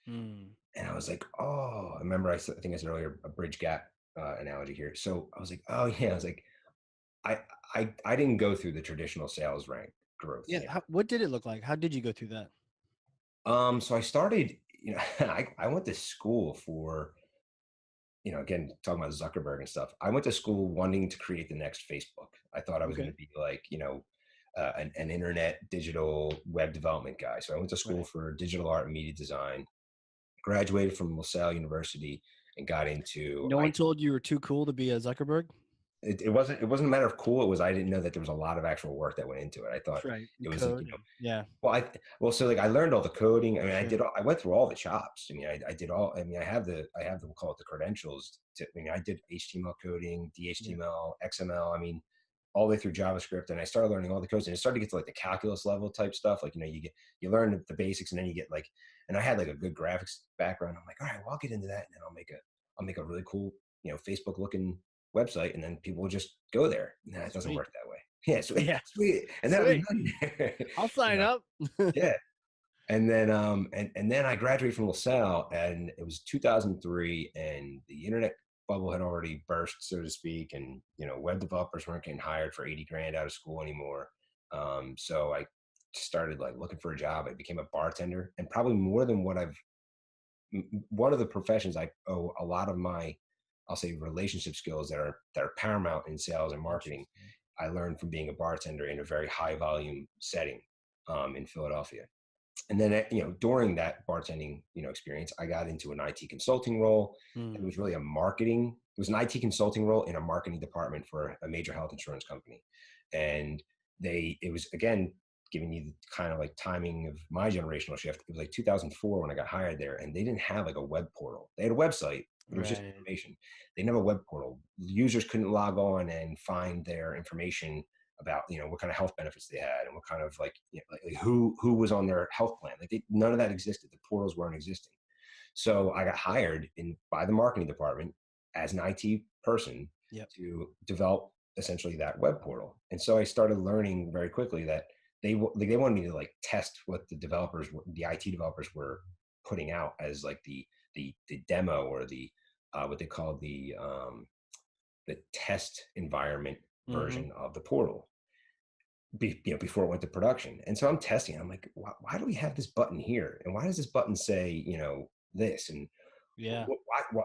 Mm. And I was like, oh, I remember I think I said earlier a bridge gap analogy here. So I was like, oh yeah, I was like, I I didn't go through the traditional sales rank growth Yeah. here. What did it look like? How did you go through that? So I started, I went to school for, again, talking about Zuckerberg and stuff. I went to school wanting to create the next Facebook. I thought I was going Okay. to be like, an internet digital web development guy. So I went to school Right. for digital art and media design, graduated from LaSalle University, and got into No one told you were too cool to be a Zuckerberg? it wasn't a matter of cool. It was, I didn't know that there was a lot of actual work that went into it. I thought Right. it And was like, code. Yeah. well, so like I learned all the coding. I mean, Sure. I went through all the chops. I mean, I did all. I mean, I have the, we'll call it the credentials. I mean, I did HTML coding, Yeah. DHTML, XML. I mean, all the way through JavaScript, and I started learning all the codes, and it started to get to like the calculus level type stuff. Like, you learn the basics, and then you get like, and I had like a good graphics background. I'm like, all right, well, I'll get into that, and then I'll make a really cool, Facebook looking website, and then people will just go there. Nah, it doesn't Sweet. work that way. Yeah, sweet, Yeah. sweet. And then I was Sweet. done. I'll you sign know, up. yeah. And then and then I graduated from LaSalle, and it was 2003, and the internet bubble had already burst, so to speak, and web developers weren't getting hired for 80 grand out of school anymore. So I started like looking for a job. I became a bartender, and probably more than what I've one of the professions I owe a lot of my, I'll say, relationship skills that are paramount in sales and marketing. Interesting. I learned from being a bartender in a very high volume setting in Philadelphia. And then during that bartending experience, I got into an IT consulting role. It Hmm. was really it was an IT consulting role in a marketing department for a major health insurance company. And it was, again, giving you the kind of like timing of my generational shift. It was like 2004 when I got hired there, and they didn't have like a web portal. They had a website, but it was just Right. information. They didn't have a web portal. Users couldn't log on and find their information about what kind of health benefits they had, and what kind of like, like who was on their health plan. Like none of that existed. The portals weren't existing. So I got hired in by the marketing department as an IT person Yep. to develop essentially that web portal. And so I started learning very quickly that they wanted me to like test what the IT developers were putting out as like the demo, or the what they call the test environment Mm-hmm. version of the portal before it went to production. And so I'm testing. I'm like, why do we have this button here? And why does this button say, this? And Yeah.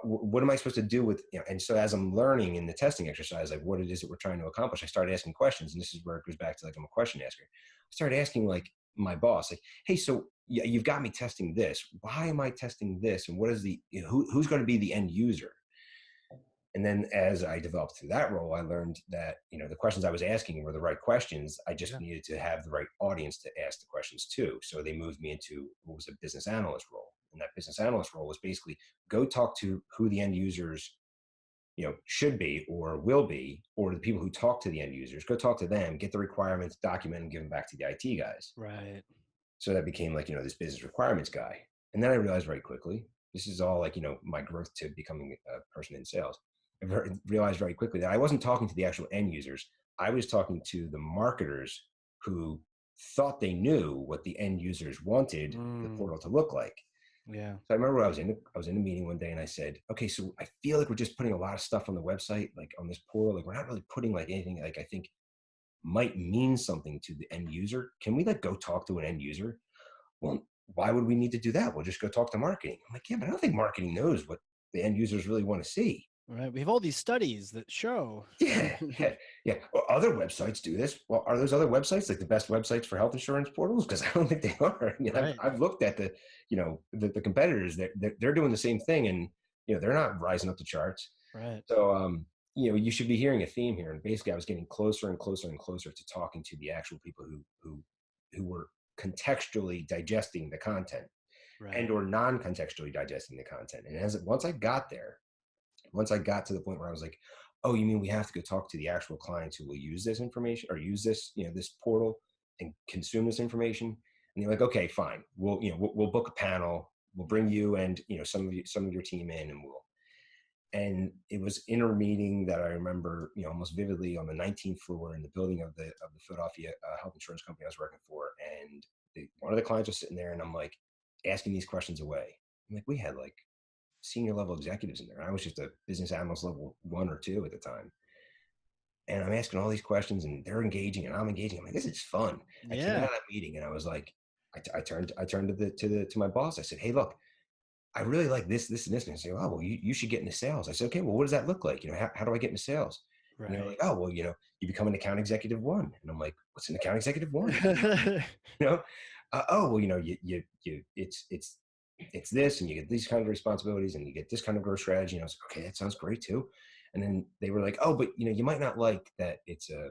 what am I supposed to do with, and so as I'm learning in the testing exercise, like what it is that we're trying to accomplish, I started asking questions. And this is where it goes back to like, I'm a question asker. I started asking like my boss, like, hey, so yeah, you've got me testing this. Why am I testing this? And what is who's going to be the end user? And then as I developed through that role, I learned that, the questions I was asking were the right questions. I just Yeah. needed to have the right audience to ask the questions to. So they moved me into what was a business analyst role. And that business analyst role was basically go talk to who the end users, should be or will be, or the people who talk to the end users. Go talk to them, get the requirements, document, and give them back to the IT guys. Right. So that became like, this business requirements guy. And then I realized very quickly, this is all like, my growth to becoming a person in sales. Realized very quickly that I wasn't talking to the actual end users. I was talking to the marketers who thought they knew what the end users wanted the Mm. portal to look like. Yeah. So I remember I was in a meeting one day, and I said, okay, so I feel like we're just putting a lot of stuff on the website, like on this portal. Like we're not really putting like anything like I think might mean something to the end user. Can we like go talk to an end user? Well, why would we need to do that? We'll just go talk to marketing. I'm like, yeah, but I don't think marketing knows what the end users really want to see. Right. We have all these studies that show. Yeah, yeah, yeah. Well, other websites do this. Well, are those other websites like the best websites for health insurance portals? Because I don't think they are. Right. I've looked at the competitors. They're doing the same thing, and they're not rising up the charts. Right. So you should be hearing a theme here. And basically, I was getting closer and closer and closer to talking to the actual people who were contextually digesting the content and Right. or non-contextually digesting the content. And once I got to the point where I was like, oh, you mean we have to go talk to the actual clients who will use this information or use this, this portal and consume this information? And they're like, okay, fine. We'll book a panel. We'll bring you and, some of your team in, and it was in a meeting that I remember, almost vividly, on the 19th floor in the building of the Philadelphia health insurance company I was working for. And one of the clients was sitting there, and I'm like asking these questions away. I'm like, we had like senior level executives in there. I was just a business analyst level 1 or 2 at the time. And I'm asking all these questions, and they're engaging and I'm engaging. I'm like, this is fun. I came out Yeah. of that meeting and I was like, I turned to my boss. I said, hey, look, I really like this and this. And I said, oh, well, you should get into sales. I said, okay, well, what does that look like? How do I get into sales? And they're Right. like, oh, well, you become an account executive 1. And I'm like, what's an account executive 1? You know, oh, well, it's this, and you get these kind of responsibilities, and you get this kind of growth strategy. And I was like, okay, that sounds great too. And then they were like, oh, but you might not like that it's a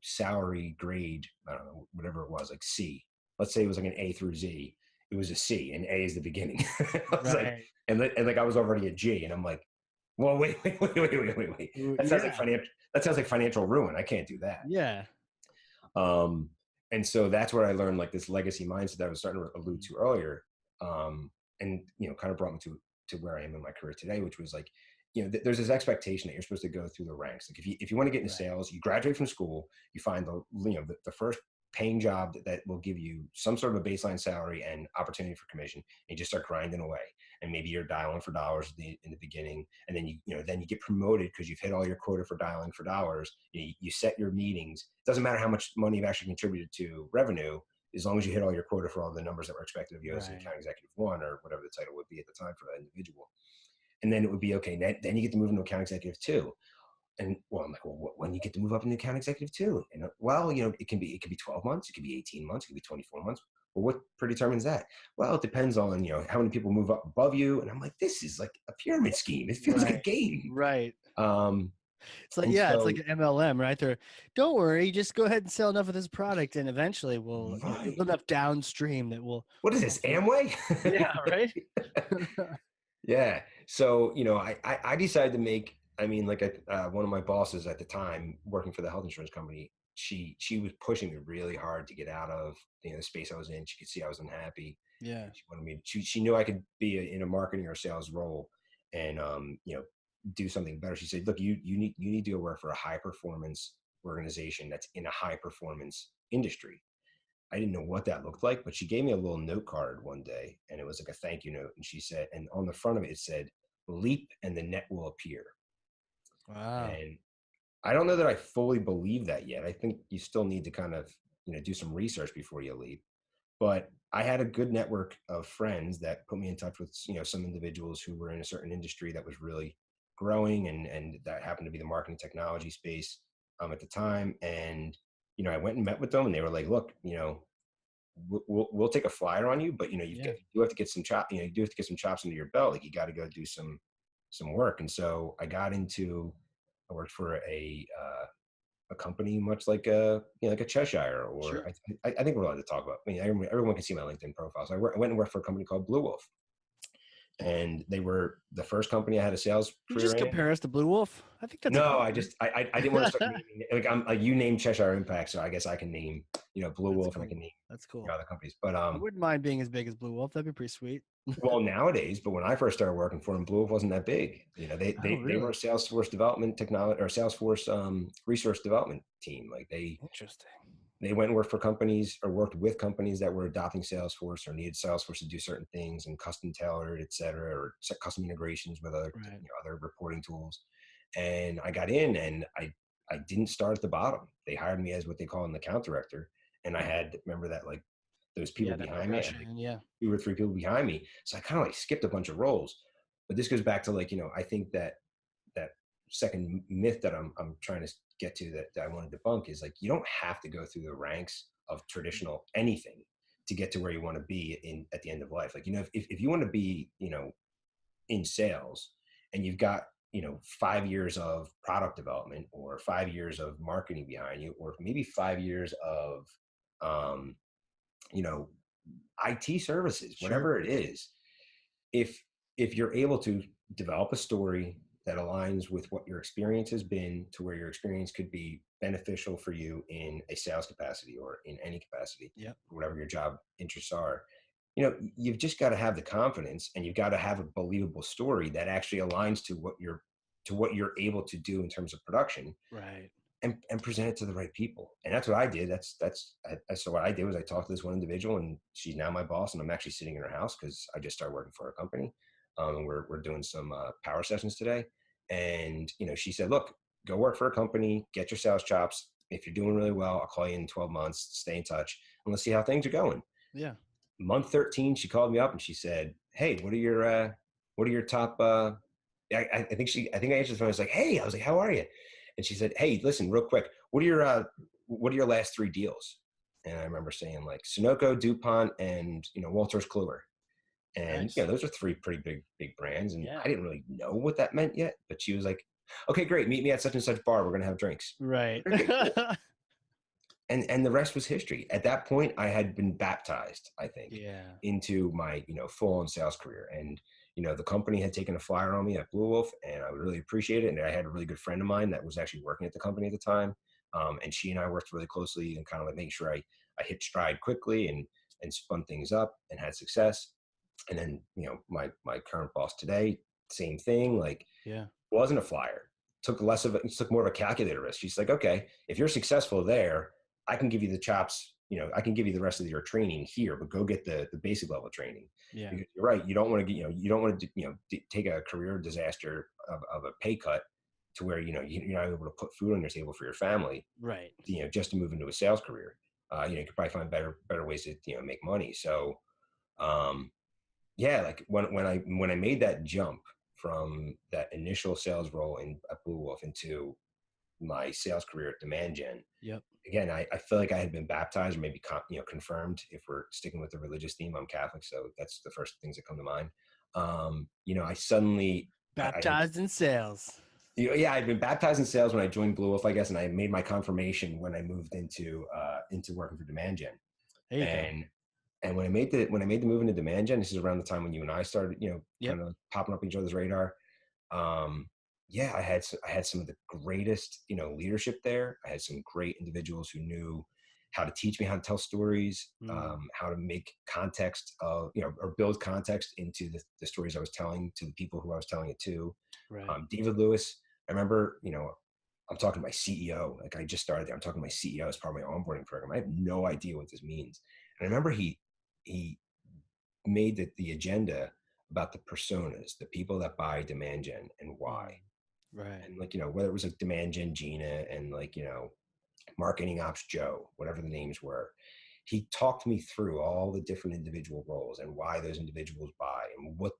salary grade, I don't know, whatever it was, like C. Let's say it was like an A through Z. It was a C, and A is the beginning. I was like, Right. and like I was already a G, and I'm like, well, wait. Yeah. That sounds like financial ruin. I can't do that. Yeah. Um, and so that's where I learned like this legacy mindset that I was starting to allude to earlier. And kind of brought me to where I am in my career today, which was like, there's this expectation that you're supposed to go through the ranks. Like if you want to get into Right. sales, you graduate from school, you find the first paying job that will give you some sort of a baseline salary and opportunity for commission, and you just start grinding away. And maybe you're dialing for dollars in the beginning, and then then you get promoted because you've hit all your quota for dialing for dollars. You set your meetings. It doesn't matter how much money you've actually contributed to revenue, as long as you hit all your quota for all the numbers that were expected of you as an Right. account executive 1, or whatever the title would be at the time for that individual. And then it would be okay. Then you get to move into account executive 2. And well, I'm like, well, when you get to move up into account executive 2? And well, it can be 12 months, it could be 18 months, it could be 24 months. Well, what predetermines that? Well, it depends on how many people move up above you. And I'm like, this is like a pyramid scheme. It feels like a Right. game. Right. Um, It's like, and yeah, it's like so, an MLM, right? They're, don't worry, just go ahead and sell enough of this product, and eventually it'll right. build up downstream that will What is this, hopefully. Amway? Yeah, right. Yeah. So, I decided to make, I mean, like one of my bosses at the time working for the health insurance company, she was pushing me really hard to get out of the space I was in. She could see I was unhappy. Yeah. And she wanted me, she knew I could be in a marketing or sales role and, do something better. She said, look, you need to go work for a high performance organization that's in a high performance industry. I didn't know what that looked like, but she gave me a little note card one day, and it was like a thank you note. And she said, and on the front of it, it said, leap and the net will appear. Wow. And I don't know that I fully believe that yet. I think you still need to kind of, do some research before you leap. But I had a good network of friends that put me in touch with, some individuals who were in a certain industry that was really growing, and that happened to be the marketing technology space at the time. And, I went and met with them, and they were like, look, we'll take a flyer on you, but Yeah. you have to get some you do have to get some chops under your belt. Like you got to go do some work. And so I worked for a company much like like a Cheshire, or Sure. I think we're allowed to talk about. I mean, everyone can see my LinkedIn profile. So I went and worked for a company called Blue Wolf, and they were the first company I had a sales You career just in. compare us to Blue Wolf. I think that's a No, compliment. I didn't want to start naming, like you named Cheshire Impact, so I guess I can name Blue That's Wolf, and I can cool. name That's cool. other companies. But I wouldn't mind being as big as Blue Wolf. That'd be pretty sweet. well, nowadays, but when I first started working for them, Blue Wolf wasn't that big. Oh, They were a really? Salesforce development technology, or Salesforce resource development team. Like Interesting. they went and worked for companies, or worked with companies that were adopting Salesforce or needed Salesforce to do certain things and custom tailored, et cetera, or set custom integrations with other Right. other reporting tools. And I got in, and I didn't start at the bottom. They hired me as what they call an account director, and I had, remember that, like those people Yeah, that behind me. I had like progression. Yeah. 2 or 3 people behind me. So I kind of like skipped a bunch of roles. But this goes back to like, I think that second myth that I'm trying to get to, that I want to debunk, is like, you don't have to go through the ranks of traditional anything to get to where you want to be at the end of life. Like, if you want to be, in sales, and you've got, 5 years of product development, or 5 years of marketing behind you, or maybe 5 years of, um, you know, IT services, Sure. whatever it is, if you're able to develop a story that aligns with what your experience has been, to where your experience could be beneficial for you in a sales capacity or in any capacity, Yep. whatever your job interests are, you've just got to have the confidence, and you've got to have a believable story that actually aligns to what you're able to do in terms of production. Right. and present it to the right people. And that's what I did. So what I did was I talked to this one individual, and she's now my boss, and I'm actually sitting in her house because I just started working for her company. And we're doing some power sessions today. And, she said, look, go work for a company, get your sales chops. If you're doing really well, I'll call you in 12 months, stay in touch, and let's see how things are going. Yeah. Month 13, she called me up and she said, hey, what are your top, I think I answered the phone. I was like, hey, I was like, how are you? And she said, hey, listen, real quick, what are your last 3 deals? And I remember saying like Sunoco, DuPont, and, Walters Kluwer. And, Nice. those are 3 pretty big brands. And Yeah. I didn't really know what that meant yet, but she was like, okay, great. Meet me at such and such bar. We're going to have drinks. Right. Okay, cool. And the rest was history. At that point, I had been baptized, I think, Yeah. into my, full-on sales career. And, the company had taken a flyer on me at Blue Wolf, and I would really appreciate it. And I had a really good friend of mine that was actually working at the company at the time. And she and I worked really closely and kind of like making sure I hit stride quickly and spun things up and had success. And then, my current boss today, same thing. Like, Yeah. wasn't a flyer. Took more of a calculated risk. She's like, okay, if you're successful there, I can give you the chops. I can give you the rest of your training here, but go get the basic level training. Yeah. Because you're right. You don't want to get, you don't want to, take a career disaster of a pay cut to where, you're not able to put food on your table for your family, Right. just to move into a sales career. You could probably find better ways to, make money. So, um, yeah, like when I made that jump from that initial sales role at Blue Wolf into my sales career at Demand Gen, Yep. again, I feel like I had been baptized or maybe confirmed. If we're sticking with the religious theme, I'm Catholic, so that's the first things that come to mind. I suddenly I had, Baptized in sales. yeah, I'd been baptized in sales when I joined Blue Wolf, I guess, and I made my confirmation when I moved into working for Demand Gen. There you go. And when I made the move into Demand Gen, this is around the time when you and I started, Yep. kind of popping up each other's radar. Um, yeah, I had some of the greatest, leadership there. I had some great individuals who knew how to teach me how to tell stories, Mm. how to make context of, or build context into the stories I was telling to the people who I was telling it to. Right. David Lewis, I remember, I'm talking to my CEO. Like, I just started there. I'm talking to my CEO as part of my onboarding program. I have no idea what this means. And I remember he made the agenda about the personas, the people that buy Demand Gen and why. Mm. Right. And like, whether it was like Demand Gen Gina and like, Marketing Ops Joe, whatever the names were, he talked me through all the different individual roles and why those individuals buy and what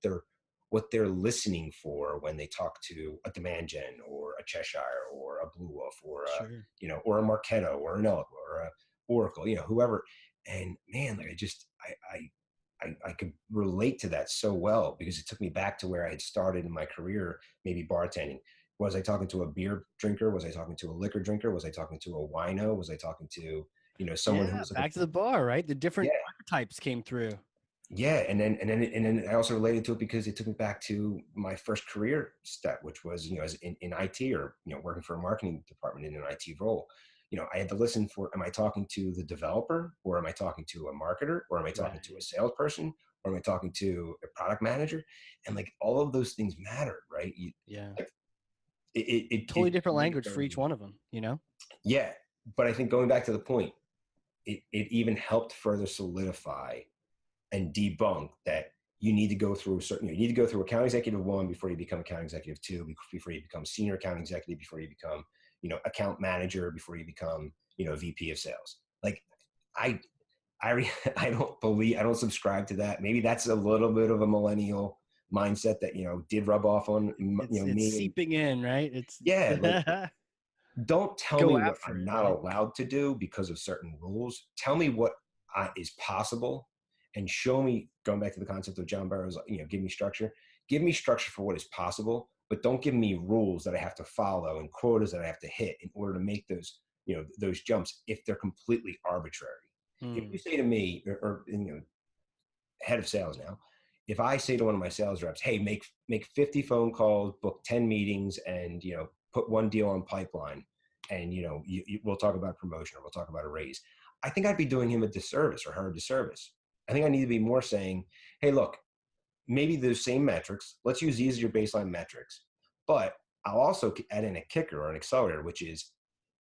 they're listening for when they talk to a Demand Gen or a Cheshire or a Blue Wolf or Sure. or a Marketo or an Elk or a Oracle, whoever. And man, like I could relate to that so well because it took me back to where I had started in my career, maybe bartending. Was I talking to a beer drinker? Was I talking to a liquor drinker? Was I talking to a wino? Was I talking to, someone who Yeah. was like Back to the bar, right? The different yeah, archetypes came through. yeah. And then I also related to it because it took me back to my first career step, which was, as in IT or, working for a marketing department in an IT role. I had to listen for, am I talking to the developer or am I talking to a marketer or am I talking to a Right. salesperson or am I talking to a product manager? And like all of those things matter, right? Yeah. Like it Totally different made it language for very, each one of them. yeah. But I think going back to the point, it even helped further solidify and debunk that you need to go through you need to go through account executive 1 before you become account executive 2, before you become senior account executive, before you become, account manager, before you become, VP of sales. Like I, I don't subscribe to that. Maybe that's a little bit of a millennial mindset that, did rub off on, It's me. And seeping in, right? It's yeah, like don't tell go me what after I'm it, not right? allowed to do because of certain rules. Tell me what is possible and show me, going back to the concept of John Barrow's, give me structure. Give me structure for what is possible, but don't give me rules that I have to follow and quotas that I have to hit in order to make those jumps if they're completely arbitrary. If you Mm. say to me, head of sales now, if I say to one of my sales reps, hey, make 50 phone calls, book 10 meetings, and put one deal on pipeline, and we'll talk about promotion or we'll talk about a raise, I think I'd be doing him a disservice or her a disservice. I think I need to be more saying, hey, look, maybe those same metrics, let's use these as your baseline metrics, but I'll also add in a kicker or an accelerator, which is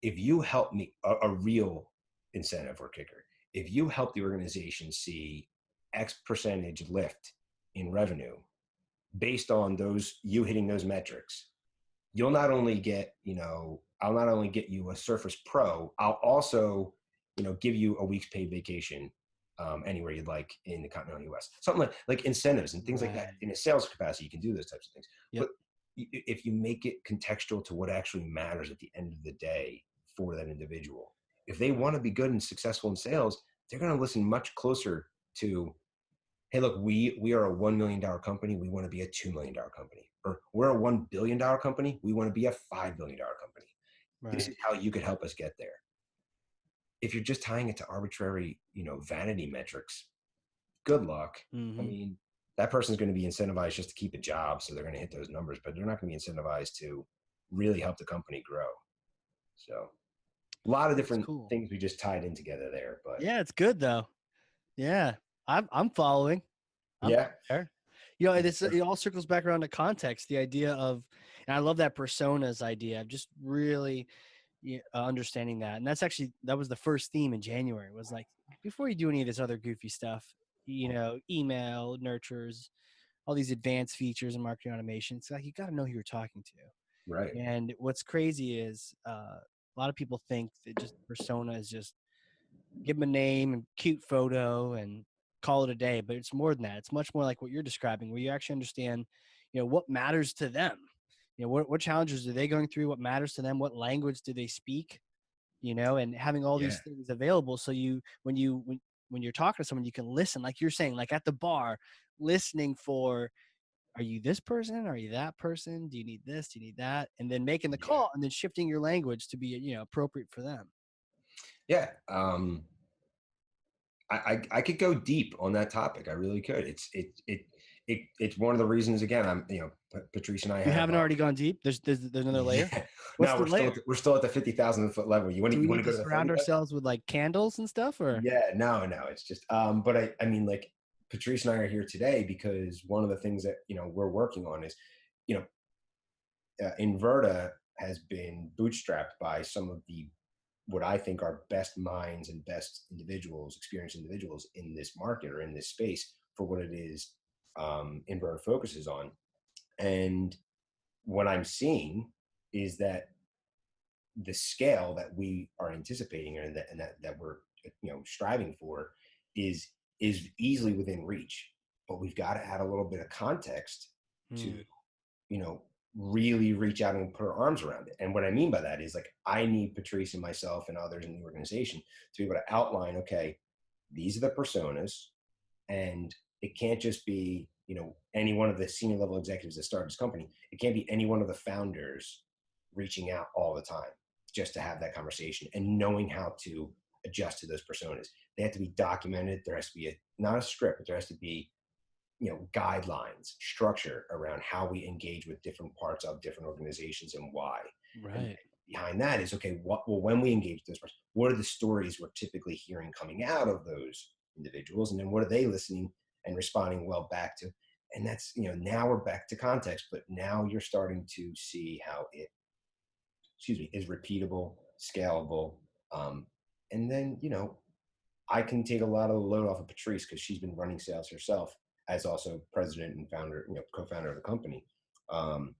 if you help me, a real incentive or kicker, if you help the organization see X percentage lift in revenue based on you hitting those metrics, you'll not only get, I'll not only get you a Surface Pro, I'll also, give you a week's paid vacation anywhere you'd like in the continental US. Something like incentives and things like that. Right. In a sales capacity, you can do those types of things. Yep. But if you make it contextual to what actually matters at the end of the day for that individual, if they want to be good and successful in sales, they're going to listen much closer to, hey, look, we are a $1 million company. We want to be a $2 million company. Or we're a $1 billion company. We want to be a $5 billion company. This Right. is how you could help us get there. If you're just tying it to arbitrary, vanity metrics, good luck. I Mm-hmm. mean, that person's going to be incentivized just to keep a job. So they're going to hit those numbers, but they're not going to be incentivized to really help the company grow. So a lot of That's different cool. things we just tied in together there, but Yeah, it's good though. Yeah, I'm following. I'm yeah. there. It all circles back around to context. The idea of, and I love that personas idea. I'm just really understanding that, and that was the first theme in January. Was like, before you do any of this other goofy stuff, email nurtures, all these advanced features and marketing automation. It's like you got to know who you're talking to. Right. And what's crazy is a lot of people think that just persona is just give them a name and cute photo and call it a day. But it's more than that. It's much more like what you're describing, where you actually understand, what matters to them. What challenges are they going through? What matters to them? What language do they speak? And having all Yeah. these things available. So when you're talking to someone, you can listen, like you're saying, like at the bar, listening for, are you this person? Are you that person? Do you need this? Do you need that? And then making the Yeah. call and then shifting your language to be, appropriate for them. Yeah. I could go deep on that topic. I really could. It's one of the reasons, again, Patrice and I You have, haven't already gone deep. There's another layer. yeah, What's no, the layer? we're still at the 50,000 foot level. Do we You want need to to go to the surround 30,000? ourselves with like candles and stuff, or? Yeah, no, it's just, but I mean, like, Patrice and I are here today because one of the things that, we're working on is, you know, Inverta has been bootstrapped by some of the, what I think are best minds and best individuals, experienced individuals in this market or in this space for what it is, Inverta focuses on. And what I'm seeing is that the scale that we are anticipating and that we're, striving for is easily within reach, but we've got to add a little bit of context to, Hmm. you know really reach out and put our arms around it. And what I mean by that is, like, I need Patrice and myself and others in the organization to be able to outline, okay, these are the personas, and it can't just be, any one of the senior level executives that started this company. It can't be any one of the founders reaching out all the time just to have that conversation and knowing how to adjust to those personas. They have to be documented. There has to be not a script, but there has to be, guidelines, structure around how we engage with different parts of different organizations and why. And Right. behind that is, okay, when we engage those parts, what are the stories we're typically hearing coming out of those individuals, and then what are they listening and responding well back to? And that's, now we're back to context, but now you're starting to see how it, is repeatable, scalable, and then, I can take a lot of the load off of Patrice because she's been running sales herself as also president and founder, co-founder of the company. Um,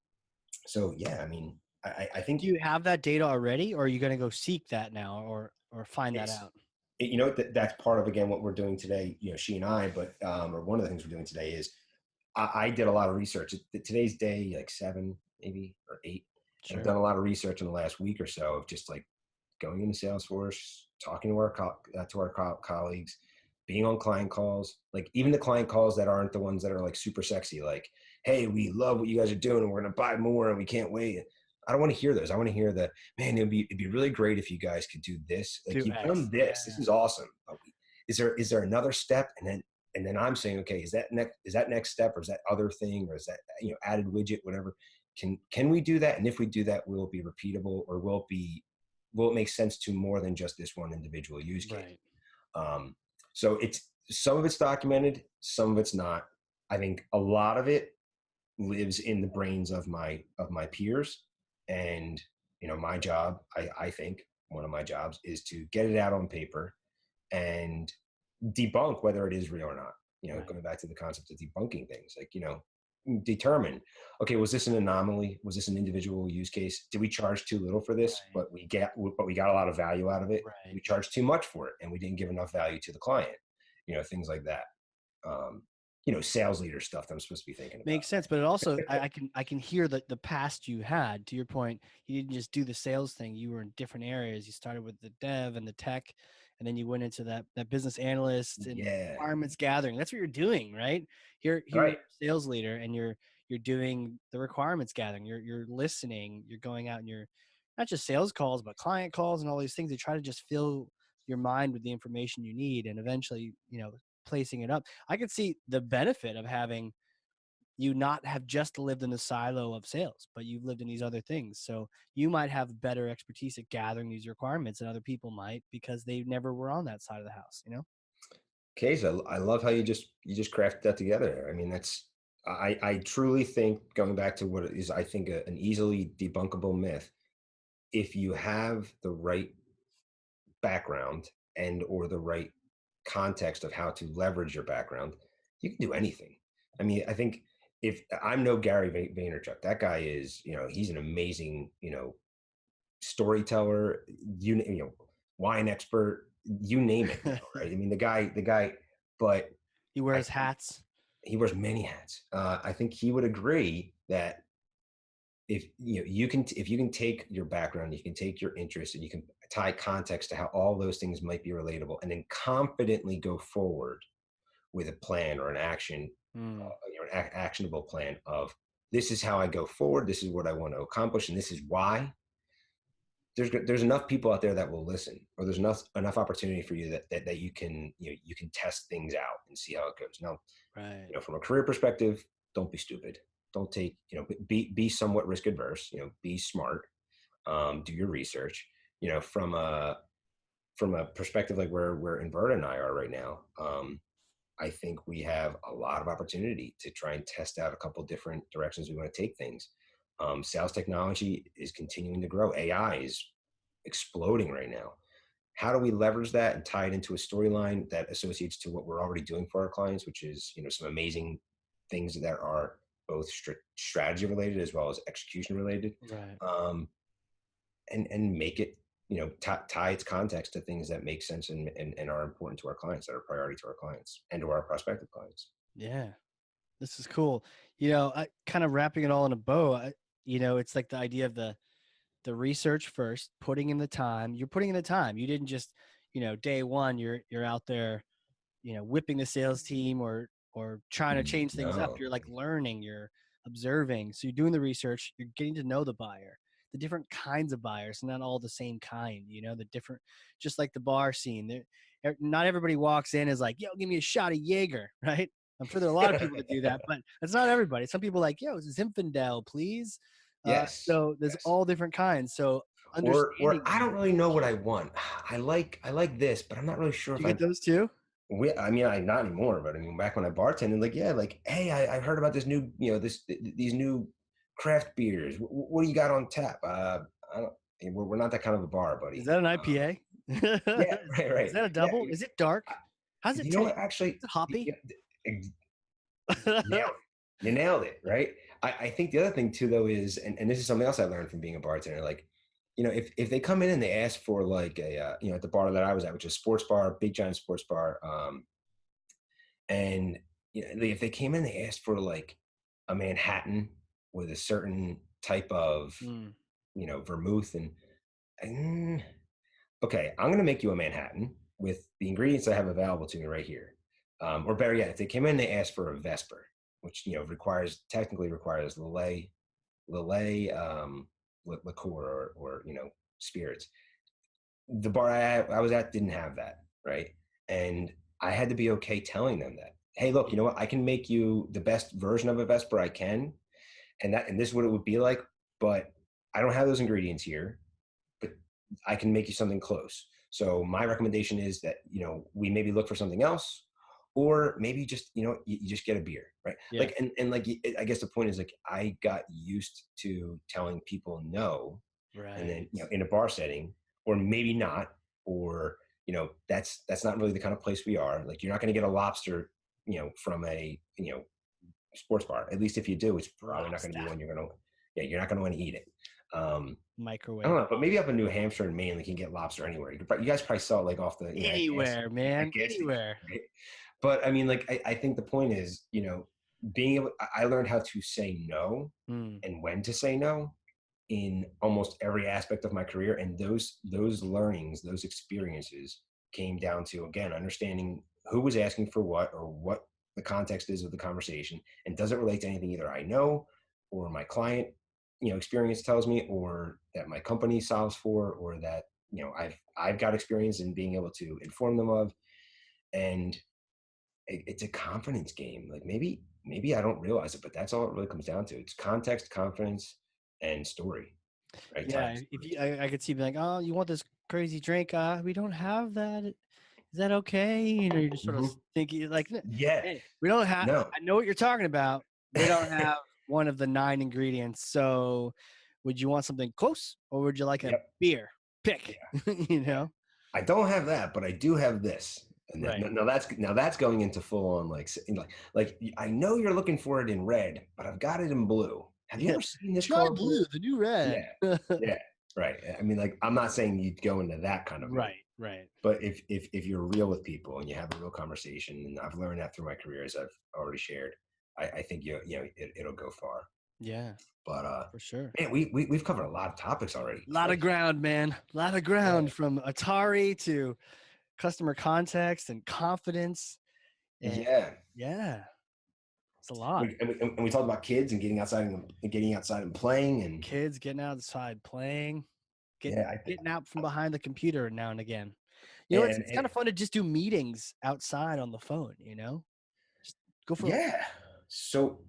so yeah, I mean, I think Do you have that data already, or are you going to go seek that now, or find that it's, out? that's part of, again, what we're doing today, she and I, but, or one of the things we're doing today is I did a lot of research. Today's day, like 7, maybe, or 8. And I've Sure. done a lot of research in the last week or so of just like going into Salesforce, talking to our colleagues, being on client calls, like even the client calls that aren't the ones that are like super sexy, like, hey, we love what you guys are doing and we're going to buy more and we can't wait. I don't want to hear those. I want to hear the, man, it'd be really great if you guys could do this. Like, Do you've done X. this. This Yeah. is awesome. Is there another step? And then I'm saying, okay, is that next step, or is that other thing, or is that, added widget, whatever? Can we do that? And if we do that, will it be repeatable, or will it make sense to more than just this one individual use case? Right. Um, so some of it's documented, some of it's not. I think a lot of it lives in the brains of my peers, and my job, I think one of my jobs is to get it out on paper and debunk whether it is real or not. Right. Going back to the concept of debunking things, like, determine, okay, was this an anomaly? Was this an individual use case? Did we charge too little for this, Right. but we got a lot of value out of it? Right. We charged too much for it and we didn't give enough value to the client, things like that. Um, sales leader stuff that I'm supposed to be thinking about. Makes sense, but it also I can hear the past you had. To your point, you didn't just do the sales thing. You were in different areas. You started with the dev and the tech, and then you went into that business analyst and Yeah. requirements gathering. That's what you're doing, right? Here you're Right. a sales leader, and you're doing the requirements gathering. You're listening. You're going out and you're not just sales calls, but client calls and all these things. To try to just fill your mind with the information you need, and eventually, placing it up. I could see the benefit of having you not have just lived in the silo of sales, but you've lived in these other things. So you might have better expertise at gathering these requirements than other people might because they never were on that side of the house. Case, I love how you just crafted that together. I mean, I truly think, going back to what is, I think, an easily debunkable myth, if you have the right background and or the right context of how to leverage your background, you can do anything. I mean, I think, if I'm no Gary Vaynerchuk, that guy is, he's an amazing, storyteller, wine expert, you name it now, right? I mean, the guy, but He I wears think hats. he wears many hats. I think he would agree that if you can take your background, you can take your interests, and you can tie context to how all those things might be relatable, and then confidently go forward with a plan or an action, Mm, an actionable plan of, this is how I go forward, this is what I want to accomplish, and this is why. There's enough people out there that will listen, or there's enough opportunity for you that you can test things out and see how it goes. Now, right. from a career perspective, don't be stupid. Don't take, be somewhat risk adverse. Be smart. Do your research. From a perspective like where Inverta and I are right now, I think we have a lot of opportunity to try and test out a couple different directions we want to take things. Sales technology is continuing to grow. AI is exploding right now. How do we leverage that and tie it into a storyline that associates to what we're already doing for our clients, which is, some amazing things that are both strategy related as well as execution related, Right. and make it, tie its context to things that make sense and are important to our clients, that are priority to our clients and to our prospective clients. Yeah. This is cool. I kind of wrapping it all in a bow. It's like the idea of the research first, putting in the time. You're putting in the time. You didn't just, day one, you're out there, whipping the sales team or trying to change things up. No. You're like learning, you're observing. So you're doing the research, you're getting to know the buyer, the different kinds of buyers, not all the same kind, the different, just like the bar scene. Not everybody walks in as like, yo, give me a shot of Jaeger, right? I'm sure there are a lot of people that do that, but that's not everybody. Some people like, yo, Zinfandel, please. Yes. So there's Yes. all different kinds. So Or understanding I that don't really know is what I key. want. I like this, but I'm not really sure Do if you I. get those too? I mean, I not anymore, but I mean, back when I bartended, like, yeah, like, hey, I heard about this new, these new craft beers. What do you got on tap? I don't. We're not that kind of a bar, Is buddy. that an IPA? Yeah, right, Is right. that a Yeah, double? Is it dark? I, How's it you know taste? what? Actually, Is it hoppy? ex- nailed it. You nailed it, right? I think the other thing too, though, is, and this is something else I learned from being a bartender. Like, if they come in and they ask for, like, a, at the bar that I was at, which is a sports bar, big giant sports bar, and if they came in, they asked for, like, a Manhattan with a certain type of, Mm, vermouth, and okay, I'm going to make you a Manhattan with the ingredients I have available to me right here. Or better yet, if they came in, they asked for a Vesper, which, technically requires Lillet, liqueur, or spirits. The bar I was at didn't have that, right? And I had to be okay telling them that, hey, look, you know what? I can make you the best version of a Vesper I can, and this is what it would be like, but I don't have those ingredients here, but I can make you something close. So my recommendation is that, we maybe look for something else, or maybe just, you just get a beer, right? yeah. Like, and like, I guess the point is, like, I got used to telling people no, And then, Right. in a bar setting, or maybe not, or, that's not really the kind of place we are. Like, you're not going to get a lobster, from a, sports bar. At least if you do, it's probably not going to Lobster. be one you're not going to want to eat it. I don't Microwave know, but maybe up in New Hampshire and Maine, they can get lobster anywhere. You guys probably saw it like off the, anywhere, at man. gas stations, Anywhere. right? But I mean, like, I think the point is, being able, I learned how to say no Mm. and when to say no in almost every aspect of my career. And those learnings, those experiences came down to, again, understanding who was asking for what, or what the context is of the conversation, and does it relate to anything either I know, or my client, experience tells me, or that my company solves for, or that, I've got experience in being able to inform them of. And it's a confidence game. Like, maybe I don't realize it, but that's all it really comes down to. It's context, confidence, and story, right? Tying Yeah. If you, I could see being like, oh, you want this crazy drink? We don't have that. Is that okay? You're just sort of Mhm. thinking like, Yeah. hey, we don't have. No. I know what you're talking about. We don't have one of the 9 ingredients. So, would you want something close, or would you like a Yep. beer? Yeah. Pick. you Yeah. know. I don't have that, but I do have this. And Right. now that's going into full on, like I know you're looking for it in red, but I've got it in blue. Have you Yeah. ever seen this Try color blue, blue? the new red. Yeah. Yeah. Right. I mean, like, I'm not saying you'd go into that kind of mode, Right. Right. but if you're real with people and you have a real conversation, and I've learned that through my career, as I've already shared, I think it'll go far. Yeah, But for sure. man, we've covered a lot of topics already. A lot of ground, man. A lot of ground from Atari to customer context and confidence. And Yeah. yeah, it's a lot. And we talked about kids and getting outside and playing, and Kids getting outside playing, yeah, getting out from behind the computer now and again. and, It's and kind of fun to just do meetings outside on the phone, Just go for yeah. So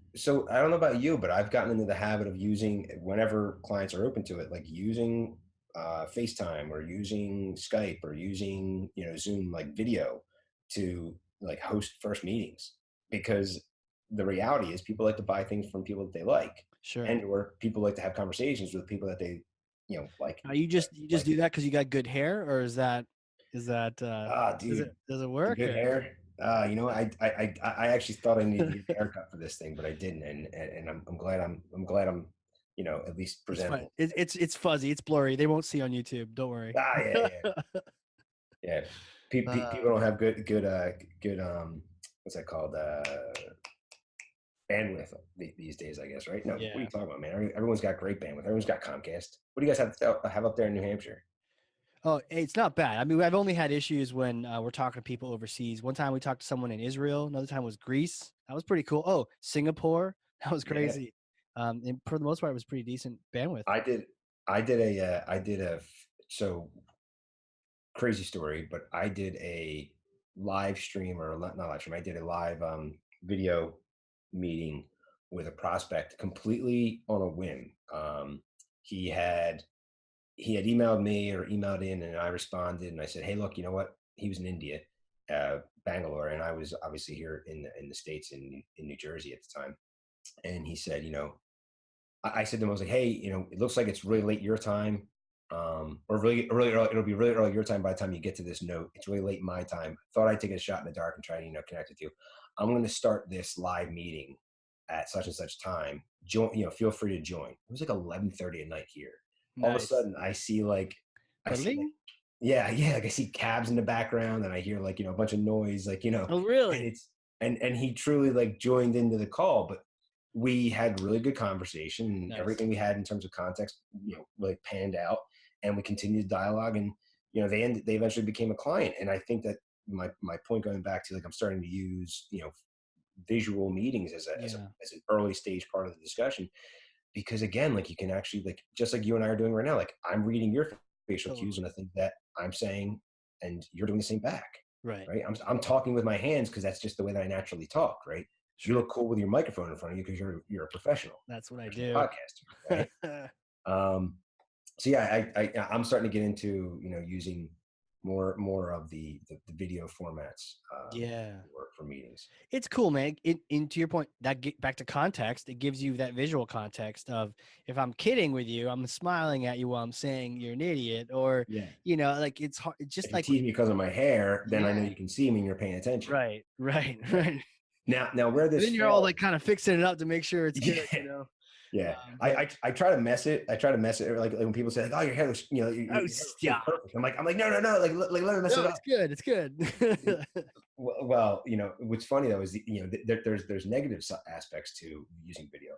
I don't know about you, but I've gotten into the habit of using, whenever clients are open to it, like using FaceTime, or using Skype, or using, Zoom, like video, to like host first meetings, because the reality is people like to buy things from people that they like, sure. and or people like to have conversations with people that they, like. Now you just do that because you got good hair, or is that Ah, dude, does it the work? good Or hair. I actually thought I needed to get a haircut for this thing, but I didn't, and I'm glad I'm at least it's fine. presentable. It's fuzzy. It's blurry. They won't see on YouTube. Don't worry. Ah, yeah, yeah, yeah. People uh, don't have good what's that called, bandwidth these days, I guess, right? No, what are yeah. you talking about, man? Everyone's got great bandwidth. Everyone's got Comcast. What do you guys have up there in New Hampshire? Oh, it's not bad. I mean, I've only had issues when we're talking to people overseas. One time we talked to someone in Israel. Another time was Greece. That was pretty cool. Oh, Singapore. That was Yeah, crazy. And for the most part, it was pretty decent bandwidth. so crazy story, but I did a live stream, or not live stream. I did a live video meeting with a prospect completely on a whim. He had emailed me, or emailed in, and I responded, and I said, "Hey, look, you know what?" He was in India, Bangalore, and I was obviously here in the States, in New Jersey at the time. And he said, I said to him, I was like, "Hey, it looks like it's really late your time, or really really early. It'll be really early your time by the time you get to this note. It's really late my time. Thought I'd take a shot in the dark and try to connect with you. I'm going to start this live meeting at such and such time. Join, feel free to join." It was like 11:30 at night here. All of a Nice. sudden, I see like, Berlin? yeah, like I see cabs in the background, and I hear, like, a bunch of noise, like, Oh, and really? it's and he truly, like, joined into the call. But we had really good conversation, and Nice. everything we had in terms of context, really panned out, and we continued dialogue, and they eventually became a client. And I think that my point, going back to, like, I'm starting to use, visual meetings as a as a Yeah, as an early stage part of the discussion, because, again, like, you can actually, like, just like you and I are doing right now, like, I'm reading your facial cues totally. and the thing that I'm saying, and you're doing the same back, Right. right? I'm talking with my hands because that's just the way that I naturally talk, right? You Sure. look cool with your microphone in front of you because you're a That's what I professional do. podcaster, right? Um, so yeah, I'm starting to get into using more of the video formats Yeah. for meetings. It's cool, man. To your point, that get back to context, it gives you that visual context of if I'm kidding with you, I'm smiling at you while I'm saying you're an idiot, or Yeah. like it's hard. It's just If you like tease me because of my hair, then I know yeah, you can see me and you're paying attention. right, right, Right. right. Now where And this then you're all fails, like kind of fixing it up to make sure it's good, yeah, you know. yeah. But I try to mess it. I try to mess it like when people say like, "Oh, your hair looks, your oh, hair looks so stop! perfect." I'm like, no, no, no. Like let me mess No, it it's up. good. It's good. Well, what's funny though is there's negative aspects to using video.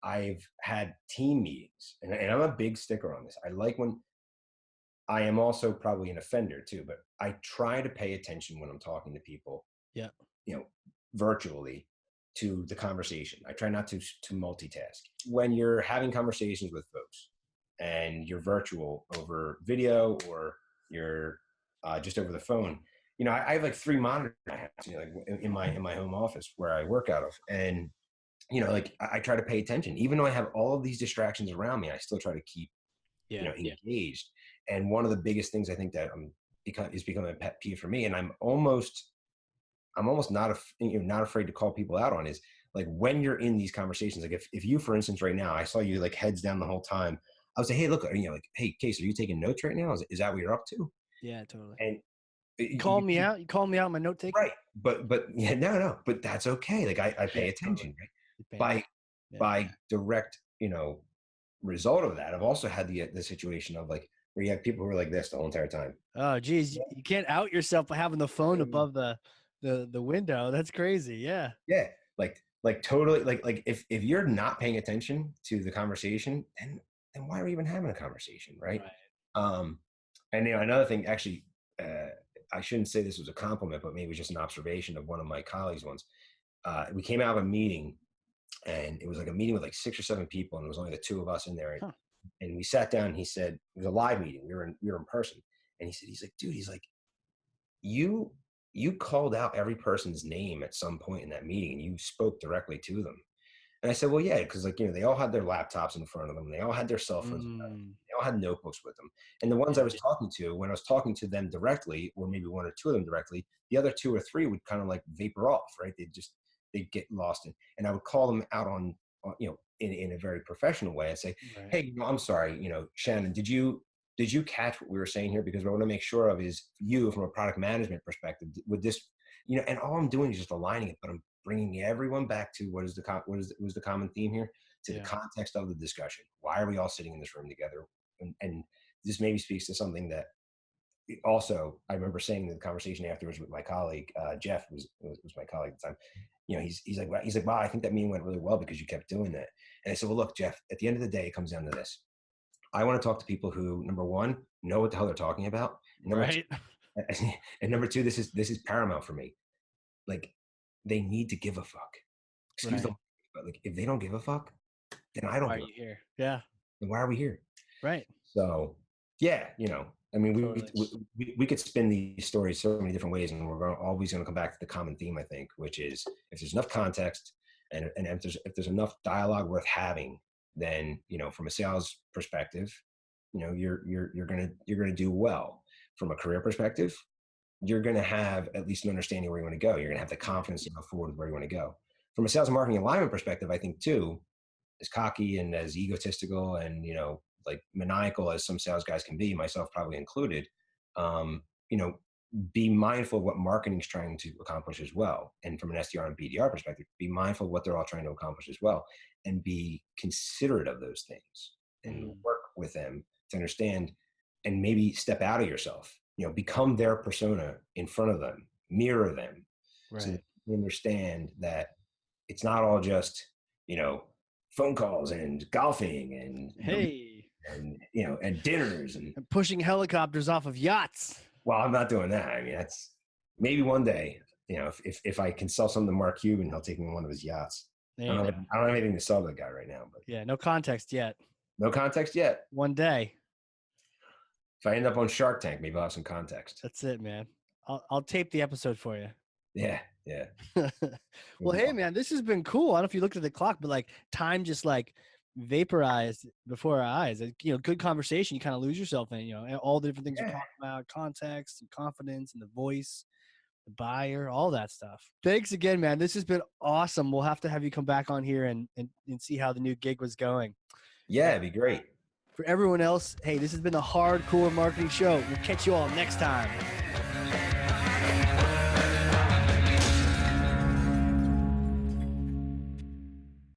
I've had team meetings, and I'm a big sticker on this. I like when I am also probably an offender too, but I try to pay attention when I'm talking to people, Yeah, you know, virtually to the conversation. I try not to multitask. When you're having conversations with folks and you're virtual over video or you're just over the phone, I have like 3 monitors in my house, like in my home office where I work out of, and like I try to pay attention, even though I have all of these distractions around me. I still try to keep yeah, engaged. And one of the biggest things I think that is becoming a pet peeve for me, and I'm almost not afraid to call people out on, is like when you're in these conversations, like if you, for instance, right now, I saw you like heads down the whole time. I would say, hey, look, like, hey, Case, are you taking notes right now? Is that what you're up to? yeah, totally. And Call me out. You call me out. My note taking. right, but yeah, no, but that's okay. Like I Yeah, pay totally. attention, right? You pay By attention. Yeah. by direct, result of that, I've also had the situation of like where you have people who are like this the whole entire time. Oh, geez, Yeah. you can't out yourself by having the phone above the window. That's crazy. Yeah. Yeah, like totally, like if you're not paying attention to the conversation, then why are we even having a conversation, right? Right. Um, and another thing, actually, I shouldn't say this was a compliment, but maybe it was just an observation of one of my colleagues once. We came out of a meeting, and it was like a meeting with like 6 or 7 people, and it was only the two of us in there. Huh. And we sat down. And he said it was a live meeting. We were in person, and he said he's like, dude, he's like, you you called out every person's name at some point in that meeting, and you spoke directly to them. And I said, well, yeah, because like they all had their laptops in front of them, they all had their cell phones, Mm, they all had notebooks with them. And the ones I yeah. was talking to, when I was talking to them directly, or maybe one or two of them directly, the other 2 or 3 would kind of like vapor off, right? They'd get lost in, and I would call them out on in a very professional way and say, Right. hey, I'm sorry, Shannon, did you catch what we were saying here? Because what I want to make sure of is you, from a product management perspective, with this, and all I'm doing is just aligning it, but I'm bringing everyone back to what is the common theme here, to the Yeah. context of the discussion. Why are we all sitting in this room together? And this maybe speaks to something that also I remember saying in the conversation afterwards with my colleague, Jeff was my colleague at the time. He's like, wow, I think that meeting went really well because you kept doing that. And I said, well, look, Jeff, at the end of the day, it comes down to this. I want to talk to people who, number one, know what the hell they're talking about, and number two, Right. and number two, this is paramount for me. Like, they need to give a fuck. Excuse the, Right. but like, if they don't give a fuck, then I don't Why are give a you fuck. here? Yeah. Then why are we here? Right. So, yeah, I mean, Totally. we could spin these stories so many different ways, and we're always going to come back to the common theme, I think, which is if there's enough context and if there's enough dialogue worth having, then from a sales perspective, you're gonna do well. From a career perspective, you're gonna have at least an understanding where you want to go. You're gonna have the Right. confidence to go forward where you want to go. From a sales and marketing alignment perspective, I think too, as cocky and as egotistical and like maniacal as some sales guys can be, myself probably included, um, you know be mindful of what marketing's trying to accomplish as well. And from an SDR and BDR perspective, be mindful of what they're all trying to accomplish as well, and be considerate of those things and Mm, work with them to understand, and maybe step out of yourself, become their persona in front of them, mirror them, so that right. you understand that it's not all just, you know, phone calls and golfing and Hey, and dinners and, I'm pushing helicopters off of yachts. well, I'm not doing that. I mean, that's maybe one day, if I can sell something to Mark Cuban, he'll take me on one of his yachts. There you go. I don't have anything to sell to the guy right now, but Yeah. No context yet. no context yet. One day. If I end up on Shark Tank, maybe I'll have some context. That's it, man. I'll tape the episode for you. Yeah, yeah. It'll Well, be hey, awesome. man, this has been cool. I don't know if you looked at the clock, but like time just like vaporized before our eyes. You know, good conversation, you kind of lose yourself in, you know, all the different things you're Yeah. talking about, context and confidence and the voice, the buyer, all that stuff. Thanks again, man. This has been awesome. We'll have to have you come back on here and see how the new gig was going. Yeah, And it'd be great. for everyone else, hey, this has been the Hardcore Marketing Show. We'll catch you all next time.